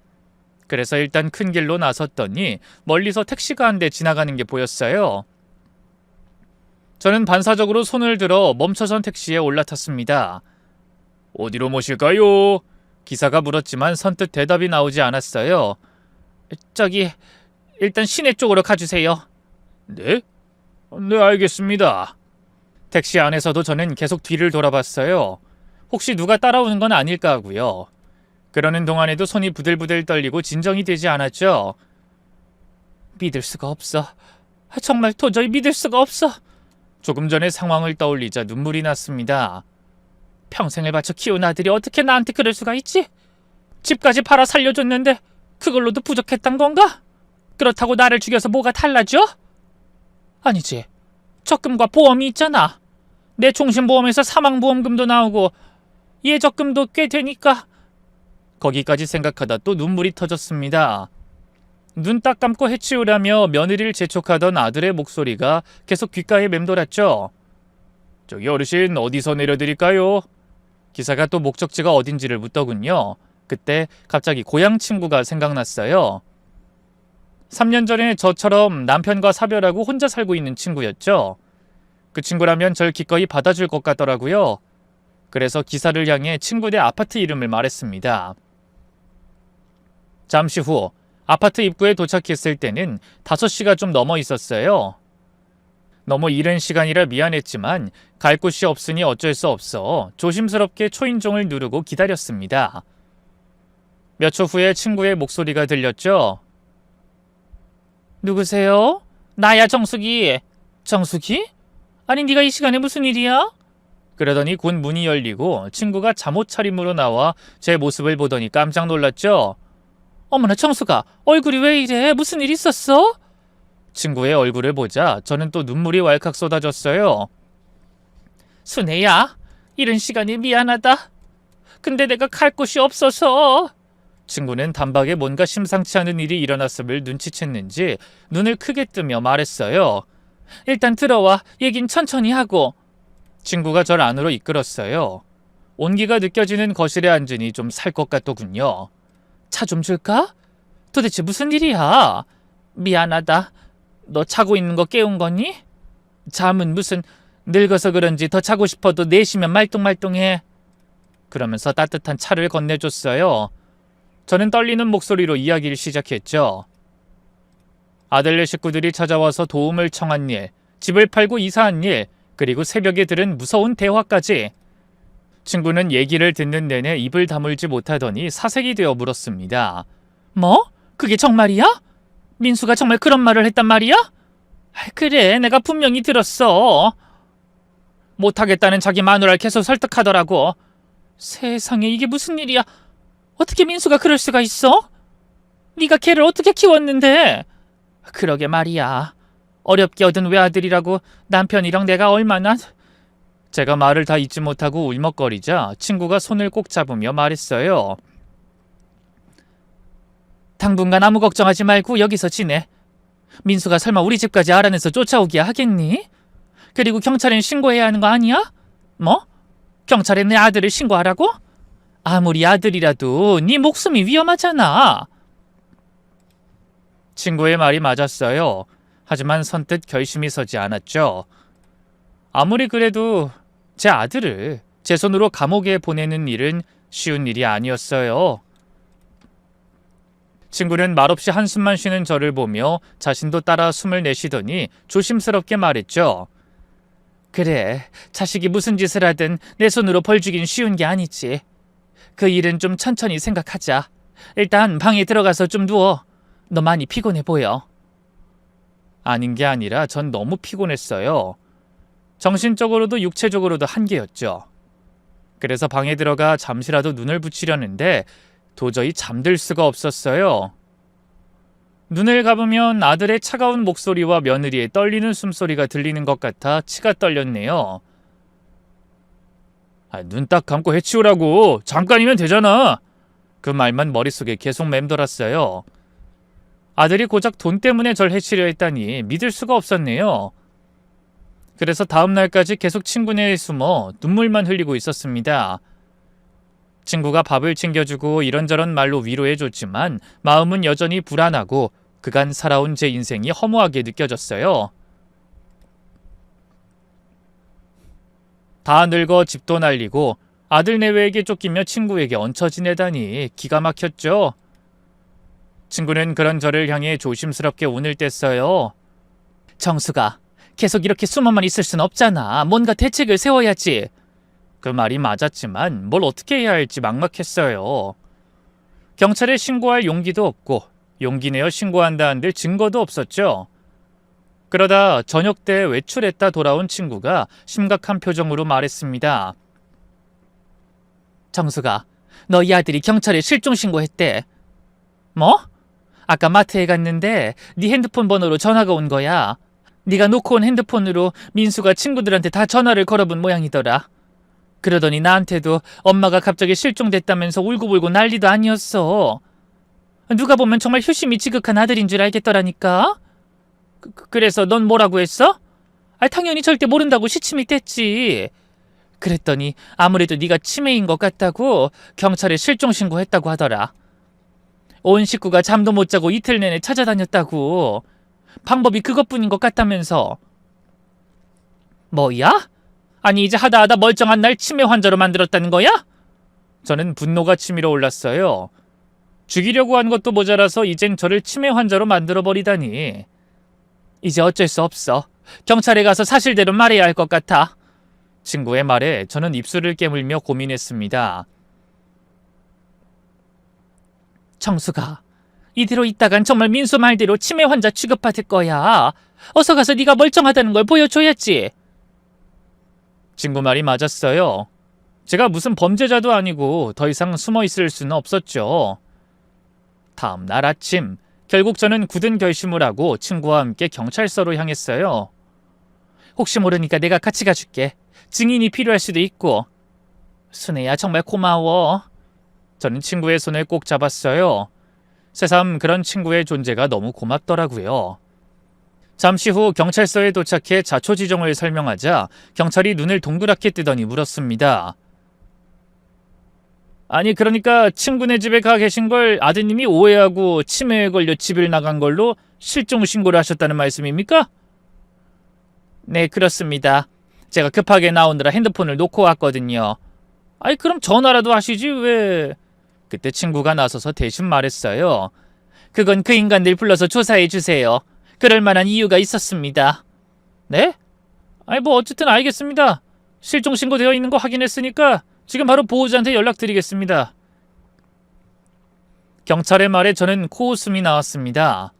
그래서 일단 큰 길로 나섰더니 멀리서 택시가 한 대 지나가는 게 보였어요. 저는 반사적으로 손을 들어 멈춰선 택시에 올라탔습니다. 어디로 모실까요? 기사가 물었지만 선뜻 대답이 나오지 않았어요. 저기 일단 시내 쪽으로 가주세요. 네? 네, 알겠습니다. 택시 안에서도 저는 계속 뒤를 돌아봤어요. 혹시 누가 따라오는 건 아닐까 하고요. 그러는 동안에도 손이 부들부들 떨리고 진정이 되지 않았죠. 믿을 수가 없어. 정말 도저히 믿을 수가 없어. 조금 전의 상황을 떠올리자 눈물이 났습니다. 평생을 바쳐 키운 아들이 어떻게 나한테 그럴 수가 있지? 집까지 팔아 살려줬는데 그걸로도 부족했단 건가? 그렇다고 나를 죽여서 뭐가 달라져? 아니지. 적금과 보험이 있잖아. 내 종신보험에서 사망보험금도 나오고 예적금도 꽤 되니까. 거기까지 생각하다 또 눈물이 터졌습니다. 눈 딱 감고 해치우라며 며느리를 재촉하던 아들의 목소리가 계속 귓가에 맴돌았죠. 저기 어르신, 어디서 내려드릴까요? 기사가 또 목적지가 어딘지를 묻더군요. 그때 갑자기 고향 친구가 생각났어요. 3년 전에 저처럼 남편과 사별하고 혼자 살고 있는 친구였죠. 그 친구라면 절 기꺼이 받아줄 것 같더라고요. 그래서 기사를 향해 친구네 아파트 이름을 말했습니다. 잠시 후 아파트 입구에 도착했을 때는 5시가 좀 넘어 있었어요. 너무 이른 시간이라 미안했지만 갈 곳이 없으니 어쩔 수 없어 조심스럽게 초인종을 누르고 기다렸습니다. 몇 초 후에 친구의 목소리가 들렸죠. 누구세요? 나야, 정숙이. 정숙이? 아니, 네가 이 시간에 무슨 일이야? 그러더니 곧 문이 열리고 친구가 잠옷 차림으로 나와 제 모습을 보더니 깜짝 놀랐죠. 어머나, 정숙아, 얼굴이 왜 이래? 무슨 일 있었어? 친구의 얼굴을 보자 저는 또 눈물이 왈칵 쏟아졌어요. 순애야, 이른 시간에 미안하다. 근데 내가 갈 곳이 없어서. 친구는 단박에 뭔가 심상치 않은 일이 일어났음을 눈치챘는지 눈을 크게 뜨며 말했어요. 일단 들어와. 얘긴 천천히 하고. 친구가 절 안으로 이끌었어요. 온기가 느껴지는 거실에 앉으니 좀 살 것 같더군요. 차 좀 줄까? 도대체 무슨 일이야? 미안하다. 너 자고 있는 거 깨운 거니? 잠은 무슨, 늙어서 그런지 더 자고 싶어도 4시면 말똥말똥해. 그러면서 따뜻한 차를 건네줬어요. 저는 떨리는 목소리로 이야기를 시작했죠. 아들네 식구들이 찾아와서 도움을 청한 일, 집을 팔고 이사한 일, 그리고 새벽에 들은 무서운 대화까지. 친구는 얘기를 듣는 내내 입을 다물지 못하더니 사색이 되어 물었습니다. 뭐? 그게 정말이야? 민수가 정말 그런 말을 했단 말이야? 그래, 내가 분명히 들었어. 못하겠다는 자기 마누라를 계속 설득하더라고. 세상에, 이게 무슨 일이야? 어떻게 민수가 그럴 수가 있어? 네가 걔를 어떻게 키웠는데? 그러게 말이야. 어렵게 얻은 외아들이라고 남편이랑 내가 얼마나... 제가 말을 다 잊지 못하고 울먹거리자 친구가 손을 꼭 잡으며 말했어요. 당분간 아무 걱정하지 말고 여기서 지내. 민수가 설마 우리 집까지 알아내서 쫓아오기야 하겠니? 그리고 경찰엔 신고해야 하는 거 아니야? 뭐? 경찰에 내 아들을 신고하라고? 아무리 아들이라도 네 목숨이 위험하잖아. 친구의 말이 맞았어요. 하지만 선뜻 결심이 서지 않았죠. 아무리 그래도 제 아들을 제 손으로 감옥에 보내는 일은 쉬운 일이 아니었어요. 친구는 말없이 한숨만 쉬는 저를 보며 자신도 따라 숨을 내쉬더니 조심스럽게 말했죠. 그래, 자식이 무슨 짓을 하든 내 손으로 벌 주긴 쉬운 게 아니지. 그 일은 좀 천천히 생각하자. 일단 방에 들어가서 좀 누워. 너 많이 피곤해 보여. 아닌 게 아니라 전 너무 피곤했어요. 정신적으로도 육체적으로도 한계였죠. 그래서 방에 들어가 잠시라도 눈을 붙이려는데 도저히 잠들 수가 없었어요. 눈을 감으면 아들의 차가운 목소리와 며느리의 떨리는 숨소리가 들리는 것 같아 치가 떨렸네요. 눈 딱 감고 해치우라고. 잠깐이면 되잖아. 그 말만 머릿속에 계속 맴돌았어요. 아들이 고작 돈 때문에 절 해치려 했다니 믿을 수가 없었네요. 그래서 다음 날까지 계속 친구네에 숨어 눈물만 흘리고 있었습니다. 친구가 밥을 챙겨주고 이런저런 말로 위로해줬지만 마음은 여전히 불안하고 그간 살아온 제 인생이 허무하게 느껴졌어요. 다 늙어 집도 날리고 아들 내외에게 쫓기며 친구에게 얹혀 지내다니 기가 막혔죠. 친구는 그런 저를 향해 조심스럽게 운을 뗐어요. 정수가, 계속 이렇게 숨어만 있을 순 없잖아. 뭔가 대책을 세워야지. 그 말이 맞았지만 뭘 어떻게 해야 할지 막막했어요. 경찰에 신고할 용기도 없고 용기 내어 신고한다 한들 증거도 없었죠. 그러다 저녁 때 외출했다 돌아온 친구가 심각한 표정으로 말했습니다. 정수가, 너희 아들이 경찰에 실종 신고했대. 뭐? 아까 마트에 갔는데 네 핸드폰 번호로 전화가 온 거야. 네가 놓고 온 핸드폰으로 민수가 친구들한테 다 전화를 걸어본 모양이더라. 그러더니 나한테도 엄마가 갑자기 실종됐다면서 울고불고 난리도 아니었어. 누가 보면 정말 효심이 지극한 아들인 줄 알겠더라니까. 그래서 넌 뭐라고 했어? 당연히 절대 모른다고 시침이 뗐지. 그랬더니 아무래도 네가 치매인 것 같다고 경찰에 실종 신고했다고 하더라. 온 식구가 잠도 못 자고 이틀 내내 찾아다녔다고. 방법이 그것뿐인 것 같다면서. 뭐야? 아니 이제 하다 멀쩡한 날 치매 환자로 만들었다는 거야? 저는 분노가 치밀어 올랐어요. 죽이려고 한 것도 모자라서 이젠 저를 치매 환자로 만들어버리다니. 이제 어쩔 수 없어. 경찰에 가서 사실대로 말해야 할 것 같아. 친구의 말에 저는 입술을 깨물며 고민했습니다. 정수가, 이대로 있다간 정말 민수 말대로 치매 환자 취급받을 거야. 어서 가서 네가 멀쩡하다는 걸 보여줘야지. 친구 말이 맞았어요. 제가 무슨 범죄자도 아니고 더 이상 숨어 있을 수는 없었죠. 다음 날 아침, 결국 저는 굳은 결심을 하고 친구와 함께 경찰서로 향했어요. 혹시 모르니까 내가 같이 가줄게. 증인이 필요할 수도 있고. 순애야, 정말 고마워. 저는 친구의 손을 꼭 잡았어요. 새삼 그런 친구의 존재가 너무 고맙더라고요. 잠시 후 경찰서에 도착해 자초지종을 설명하자 경찰이 눈을 동그랗게 뜨더니 물었습니다. 아니 그러니까 친구네 집에 가 계신 걸 아드님이 오해하고 치매에 걸려 집을 나간 걸로 실종 신고를 하셨다는 말씀입니까? 네, 그렇습니다. 제가 급하게 나오느라 핸드폰을 놓고 왔거든요. 아니 그럼 전화라도 하시지 왜... 그때 친구가 나서서 대신 말했어요. 그건 그 인간들 불러서 조사해 주세요. 그럴 만한 이유가 있었습니다. 네? 아니 뭐 어쨌든 알겠습니다. 실종 신고되어 있는 거 확인했으니까 지금 바로 보호자한테 연락드리겠습니다. 경찰의 말에 저는 코웃음이 나왔습니다.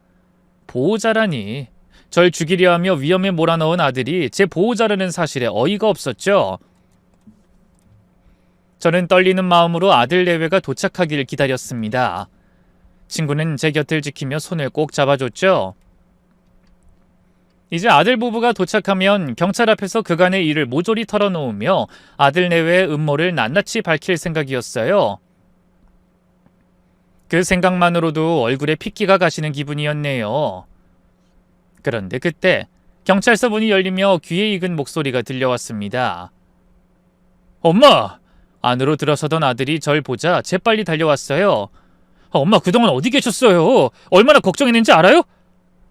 보호자라니. 절 죽이려 하며 위험에 몰아넣은 아들이 제 보호자라는 사실에 어이가 없었죠. 저는 떨리는 마음으로 아들 내외가 도착하기를 기다렸습니다. 친구는 제 곁을 지키며 손을 꼭 잡아줬죠. 이제 아들 부부가 도착하면 경찰 앞에서 그간의 일을 모조리 털어놓으며 아들 내외의 음모를 낱낱이 밝힐 생각이었어요. 그 생각만으로도 얼굴에 핏기가 가시는 기분이었네요. 그런데 그때 경찰서 문이 열리며 귀에 익은 목소리가 들려왔습니다. 엄마! 안으로 들어서던 아들이 절 보자 재빨리 달려왔어요. 엄마 그동안 어디 계셨어요? 얼마나 걱정했는지 알아요?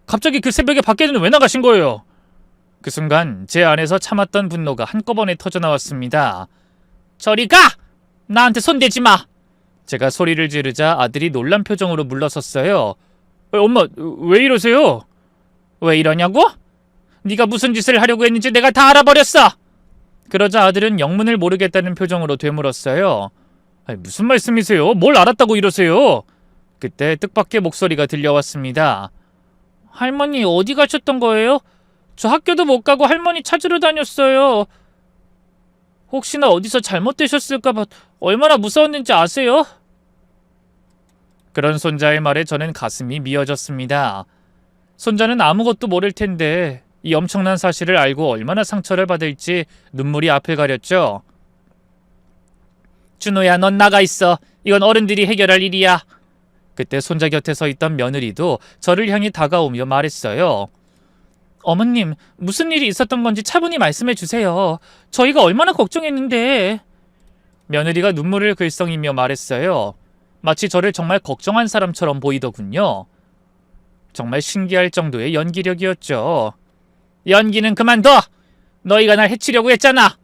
갑자기 그 새벽에 밖에는 왜 나가신 거예요? 그 순간 제 안에서 참았던 분노가 한꺼번에 터져나왔습니다. 저리 가! 나한테 손대지 마! 제가 소리를 지르자 아들이 놀란 표정으로 물러섰어요. 엄마 왜 이러세요? 왜 이러냐고? 네가 무슨 짓을 하려고 했는지 내가 다 알아버렸어! 그러자 아들은 영문을 모르겠다는 표정으로 되물었어요. 무슨 말씀이세요? 뭘 알았다고 이러세요? 그때 뜻밖의 목소리가 들려왔습니다. 할머니 어디 가셨던 거예요? 저 학교도 못 가고 할머니 찾으러 다녔어요. 혹시나 어디서 잘못되셨을까봐 얼마나 무서웠는지 아세요? 그런 손자의 말에 저는 가슴이 미어졌습니다. 손자는 아무것도 모를 텐데 이 엄청난 사실을 알고 얼마나 상처를 받을지 눈물이 앞을 가렸죠. 준호야, 넌 나가 있어. 이건 어른들이 해결할 일이야. 그때 손자 곁에 서 있던 며느리도 저를 향해 다가오며 말했어요. 어머님, 무슨 일이 있었던 건지 차분히 말씀해 주세요. 저희가 얼마나 걱정했는데. 며느리가 눈물을 글썽이며 말했어요. 마치 저를 정말 걱정한 사람처럼 보이더군요. 정말 신기할 정도의 연기력이었죠. 연기는 그만둬! 너희가 날 해치려고 했잖아!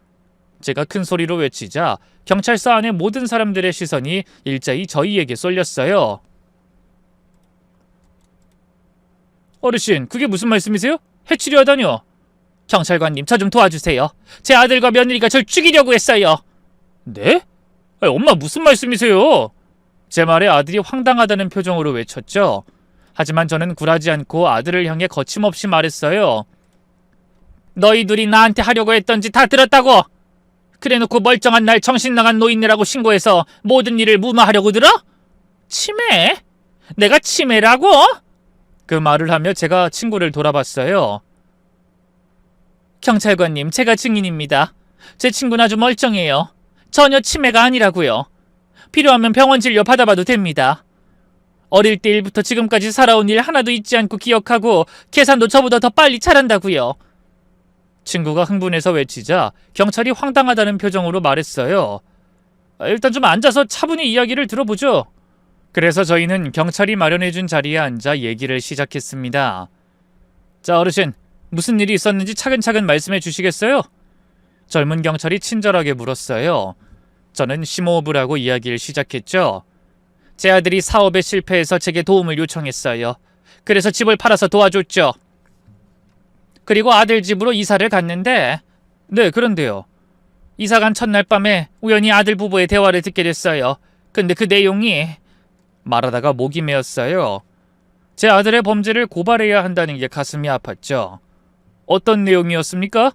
제가 큰 소리로 외치자 경찰서 안의 모든 사람들의 시선이 일자히 저희에게 쏠렸어요. 어르신, 그게 무슨 말씀이세요? 해치려 하다뇨? 경찰관님, 저 좀 도와주세요. 제 아들과 며느리가 절 죽이려고 했어요. 네? 엄마 무슨 말씀이세요? 제 말에 아들이 황당하다는 표정으로 외쳤죠. 하지만 저는 굴하지 않고 아들을 향해 거침없이 말했어요. 너희 둘이 나한테 하려고 했던 짓 다 들었다고! 그래놓고 멀쩡한 날 정신 나간 노인네라고 신고해서 모든 일을 무마하려고 들어? 치매? 내가 치매라고? 그 말을 하며 제가 친구를 돌아봤어요. 경찰관님, 제가 증인입니다. 제 친구는 아주 멀쩡해요. 전혀 치매가 아니라고요. 필요하면 병원 진료 받아봐도 됩니다. 어릴 때 일부터 지금까지 살아온 일 하나도 잊지 않고 기억하고 계산도 저보다 더 빨리 잘한다고요. 친구가 흥분해서 외치자 경찰이 황당하다는 표정으로 말했어요. 일단 좀 앉아서 차분히 이야기를 들어보죠. 그래서 저희는 경찰이 마련해준 자리에 앉아 얘기를 시작했습니다. 자, 어르신, 무슨 일이 있었는지 차근차근 말씀해 주시겠어요? 젊은 경찰이 친절하게 물었어요. 저는 심호흡을 하고 이야기를 시작했죠. 제 아들이 사업에 실패해서 제게 도움을 요청했어요. 그래서 집을 팔아서 도와줬죠. 그리고 아들 집으로 이사를 갔는데, 네, 그런데요. 이사 간 첫날 밤에 우연히 아들 부부의 대화를 듣게 됐어요. 근데 그 내용이... 말하다가 목이 메었어요. 제 아들의 범죄를 고발해야 한다는 게 가슴이 아팠죠. 어떤 내용이었습니까?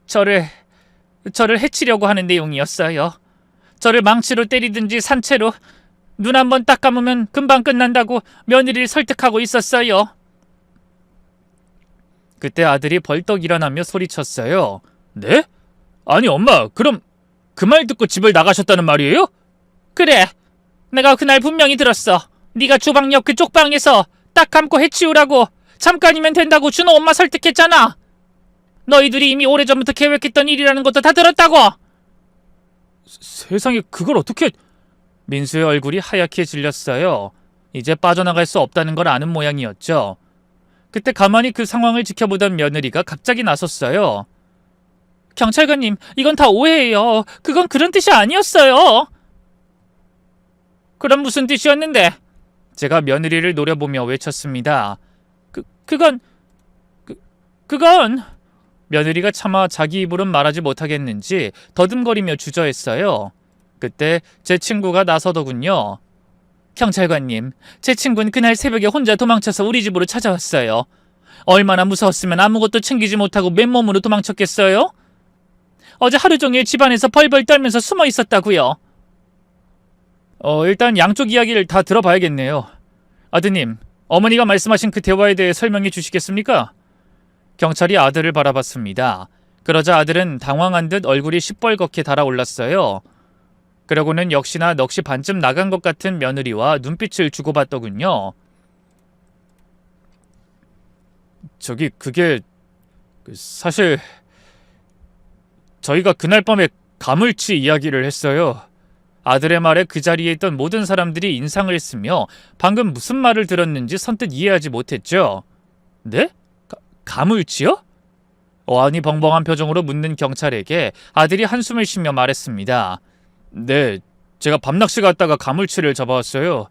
저를 해치려고 하는 내용이었어요. 저를 망치로 때리든지 산채로 눈 한 번 딱 감으면 금방 끝난다고 며느리를 설득하고 있었어요. 그때 아들이 벌떡 일어나며 소리쳤어요. 네? 아니 엄마, 그럼 그 말 듣고 집을 나가셨다는 말이에요? 그래. 내가 그날 분명히 들었어. 네가 주방 옆 그쪽 방에서 딱 감고 해치우라고 잠깐이면 된다고 준호 엄마 설득했잖아. 너희들이 이미 오래전부터 계획했던 일이라는 것도 다 들었다고. 세상에, 그걸 어떻게... 민수의 얼굴이 하얗게 질렸어요. 이제 빠져나갈 수 없다는 걸 아는 모양이었죠. 그때 가만히 그 상황을 지켜보던 며느리가 갑자기 나섰어요. 경찰관님, 이건 다 오해예요. 그건 그런 뜻이 아니었어요. 그럼 무슨 뜻이었는데? 제가 며느리를 노려보며 외쳤습니다. 그건... 며느리가 차마 자기 입으론 말하지 못하겠는지 더듬거리며 주저했어요. 그때 제 친구가 나서더군요. 경찰관님, 제 친구는 그날 새벽에 혼자 도망쳐서 우리 집으로 찾아왔어요. 얼마나 무서웠으면 아무것도 챙기지 못하고 맨몸으로 도망쳤겠어요? 어제 하루 종일 집안에서 벌벌 떨면서 숨어 있었다고요. 일단 양쪽 이야기를 다 들어봐야겠네요. 아드님, 어머니가 말씀하신 그 대화에 대해 설명해 주시겠습니까? 경찰이 아들을 바라봤습니다. 그러자 아들은 당황한 듯 얼굴이 시뻘겋게 달아올랐어요. 그러고는 역시나 넋이 반쯤 나간 것 같은 며느리와 눈빛을 주고받더군요. 저기 그게 사실 저희가 그날 밤에 가물치 이야기를 했어요. 아들의 말에 그 자리에 있던 모든 사람들이 인상을 쓰며 방금 무슨 말을 들었는지 선뜻 이해하지 못했죠. 네? 가물치요? 어안이 벙벙한 표정으로 묻는 경찰에게 아들이 한숨을 쉬며 말했습니다. 네, 제가 밤낚시 갔다가 가물치를 잡아왔어요.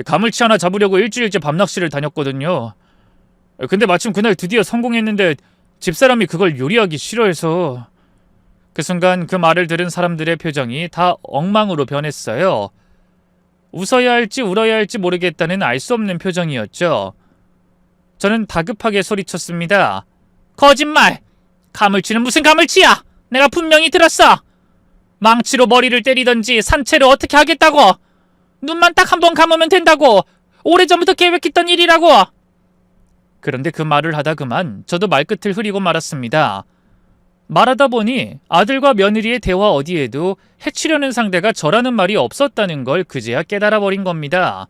가물치 하나 잡으려고 일주일째 밤낚시를 다녔거든요. 근데 마침 그날 드디어 성공했는데 집사람이 그걸 요리하기 싫어해서. 그 순간 그 말을 들은 사람들의 표정이 다 엉망으로 변했어요. 웃어야 할지 울어야 할지 모르겠다는 알 수 없는 표정이었죠. 저는 다급하게 소리쳤습니다. 거짓말! 가물치는 무슨 가물치야! 내가 분명히 들었어! 망치로 머리를 때리던지 산채를 어떻게 하겠다고! 눈만 딱 한 번 감으면 된다고! 오래전부터 계획했던 일이라고! 그런데 그 말을 하다 그만 저도 말끝을 흐리고 말았습니다. 말하다 보니 아들과 며느리의 대화 어디에도 해치려는 상대가 저라는 말이 없었다는 걸 그제야 깨달아 버린 겁니다.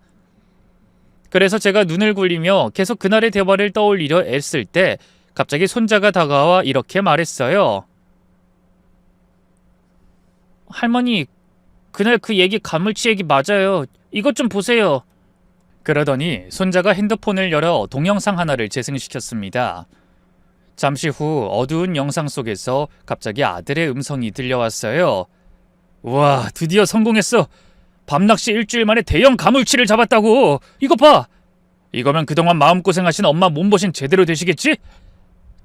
그래서 제가 눈을 굴리며 계속 그날의 대화를 떠올리려 애쓸 때 갑자기 손자가 다가와 이렇게 말했어요. 할머니, 그날 그 얘기 가물치 얘기 맞아요. 이것 좀 보세요. 그러더니 손자가 핸드폰을 열어 동영상 하나를 재생시켰습니다. 잠시 후 어두운 영상 속에서 갑자기 아들의 음성이 들려왔어요. 우와, 드디어 성공했어. 밤낚시 일주일 만에 대형 가물치를 잡았다고. 이거 봐. 이거면 그동안 마음고생하신 엄마 몸보신 제대로 되시겠지?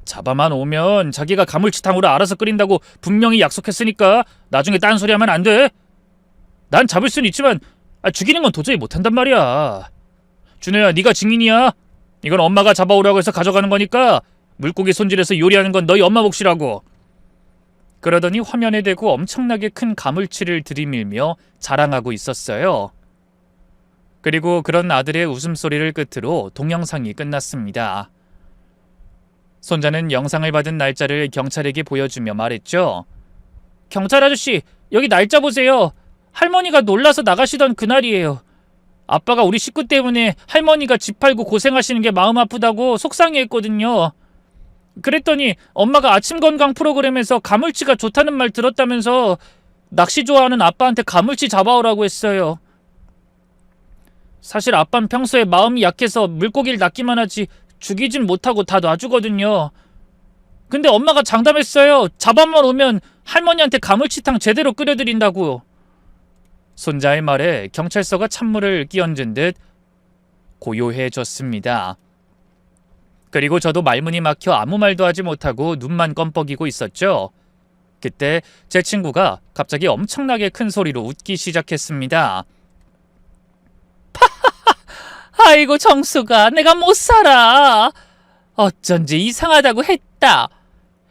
잡아만 오면 자기가 가물치탕으로 알아서 끓인다고 분명히 약속했으니까 나중에 딴소리 하면 안 돼. 난 잡을 순 있지만 죽이는 건 도저히 못한단 말이야. 준호야, 네가 증인이야. 이건 엄마가 잡아오라고 해서 가져가는 거니까 물고기 손질해서 요리하는 건 너희 엄마 몫이라고. 그러더니 화면에 대고 엄청나게 큰 가물치를 들이밀며 자랑하고 있었어요. 그리고 그런 아들의 웃음소리를 끝으로 동영상이 끝났습니다. 손자는 영상을 받은 날짜를 경찰에게 보여주며 말했죠. 경찰 아저씨, 여기 날짜 보세요. 할머니가 놀라서 나가시던 그날이에요. 아빠가 우리 식구 때문에 할머니가 집 팔고 고생하시는 게 마음 아프다고 속상해했거든요. 그랬더니 엄마가 아침 건강 프로그램에서 가물치가 좋다는 말 들었다면서 낚시 좋아하는 아빠한테 가물치 잡아오라고 했어요. 사실 아빠는 평소에 마음이 약해서 물고기를 낚기만 하지 죽이진 못하고 다 놔주거든요. 근데 엄마가 장담했어요. 잡아만 오면 할머니한테 가물치탕 제대로 끓여드린다고. 손자의 말에 경찰서가 찬물을 끼얹은 듯 고요해졌습니다. 그리고 저도 말문이 막혀 아무 말도 하지 못하고 눈만 껌뻑이고 있었죠. 그때 제 친구가 갑자기 엄청나게 큰 소리로 웃기 시작했습니다. 아이고 정수가, 내가 못 살아. 어쩐지 이상하다고 했다.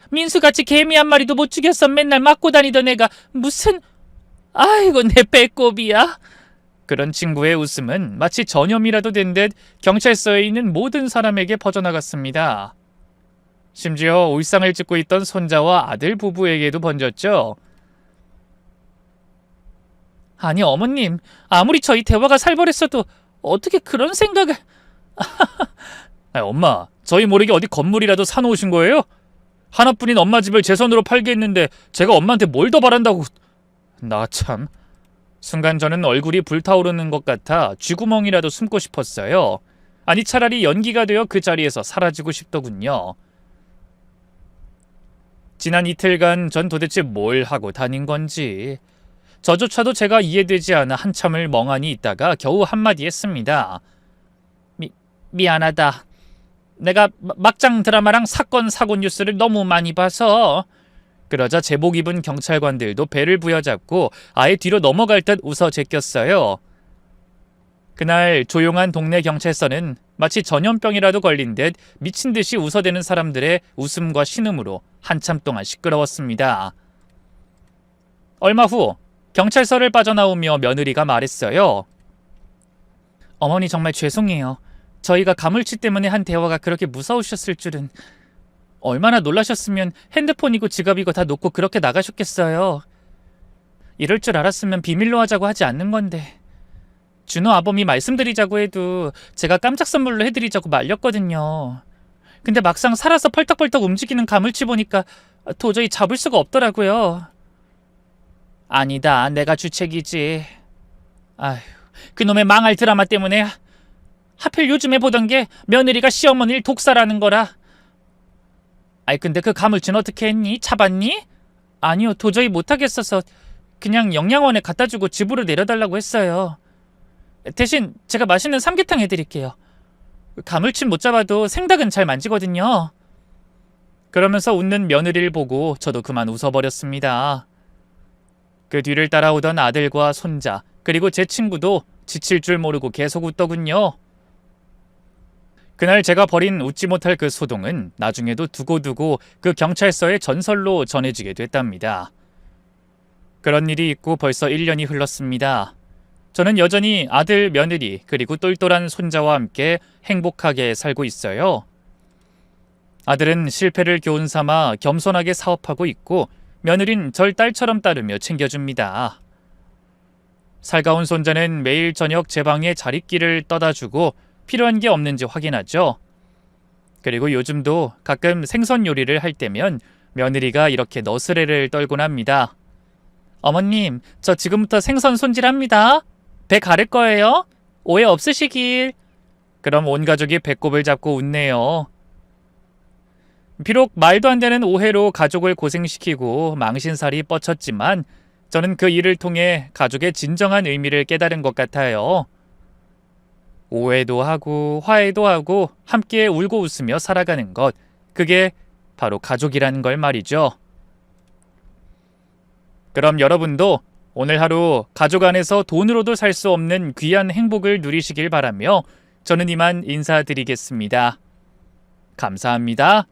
민수같이 개미 한 마리도 못 죽였어. 맨날 맞고 다니던 애가 무슨... 아이고 내 배꼽이야. 그런 친구의 웃음은 마치 전염이라도 된 듯 경찰서에 있는 모든 사람에게 퍼져나갔습니다. 심지어 울상을 찍고 있던 손자와 아들 부부에게도 번졌죠. 아니 어머님, 아무리 저희 대화가 살벌했어도 어떻게 그런 생각을... 엄마, 저희 모르게 어디 건물이라도 사놓으신 거예요? 하나뿐인 엄마 집을 제 손으로 팔게 했는데 제가 엄마한테 뭘 더 바란다고... 나 참... 순간 저는 얼굴이 불타오르는 것 같아 쥐구멍이라도 숨고 싶었어요. 아니 차라리 연기가 되어 그 자리에서 사라지고 싶더군요. 지난 이틀간 전 도대체 뭘 하고 다닌 건지 저조차도 제가 이해되지 않아 한참을 멍하니 있다가 겨우 한마디 했습니다. 미안하다. 내가 막장 드라마랑 사건 사고 뉴스를 너무 많이 봐서. 그러자 제복 입은 경찰관들도 배를 부여잡고 아예 뒤로 넘어갈 듯 웃어 제꼈어요. 그날 조용한 동네 경찰서는 마치 전염병이라도 걸린 듯 미친 듯이 웃어대는 사람들의 웃음과 신음으로 한참 동안 시끄러웠습니다. 얼마 후 경찰서를 빠져나오며 며느리가 말했어요. 어머니 정말 죄송해요. 저희가 가물치 때문에 한 대화가 그렇게 무서우셨을 줄은... 얼마나 놀라셨으면 핸드폰이고 지갑이고 다 놓고 그렇게 나가셨겠어요. 이럴 줄 알았으면 비밀로 하자고 하지 않는 건데. 준호 아범이 말씀드리자고 해도 제가 깜짝 선물로 해드리자고 말렸거든요. 근데 막상 살아서 펄떡펄떡 움직이는 가물치 보니까 도저히 잡을 수가 없더라고요. 아니다, 내가 주책이지. 아휴, 그놈의 망할 드라마 때문에 하필 요즘에 보던 게 며느리가 시어머니를 독살하는 거라. 아이, 근데 그 가물치는 어떻게 했니? 잡았니? 아니요, 도저히 못하겠어서 그냥 영양원에 갖다 주고 집으로 내려달라고 했어요. 대신 제가 맛있는 삼계탕 해드릴게요. 가물치는 못 잡아도 생닭은 잘 만지거든요. 그러면서 웃는 며느리를 보고 저도 그만 웃어버렸습니다. 그 뒤를 따라오던 아들과 손자, 그리고 제 친구도 지칠 줄 모르고 계속 웃더군요. 그날 제가 벌인 웃지 못할 그 소동은 나중에도 두고두고 그 경찰서의 전설로 전해지게 됐답니다. 그런 일이 있고 벌써 1년이 흘렀습니다. 저는 여전히 아들, 며느리, 그리고 똘똘한 손자와 함께 행복하게 살고 있어요. 아들은 실패를 교훈 삼아 겸손하게 사업하고 있고, 며느린 절 딸처럼 따르며 챙겨줍니다. 살가운 손자는 매일 저녁 제 방에 자릿기를 떠다주고 필요한 게 없는지 확인하죠. 그리고 요즘도 가끔 생선 요리를 할 때면 며느리가 이렇게 너스레를 떨곤 합니다. 어머님, 저 지금부터 생선 손질합니다. 배 가를 거예요. 오해 없으시길. 그럼 온 가족이 배꼽을 잡고 웃네요. 비록 말도 안 되는 오해로 가족을 고생시키고 망신살이 뻗쳤지만 저는 그 일을 통해 가족의 진정한 의미를 깨달은 것 같아요. 오해도 하고 화해도 하고 함께 울고 웃으며 살아가는 것, 그게 바로 가족이라는 걸 말이죠. 그럼 여러분도 오늘 하루 가족 안에서 돈으로도 살 수 없는 귀한 행복을 누리시길 바라며 저는 이만 인사드리겠습니다. 감사합니다.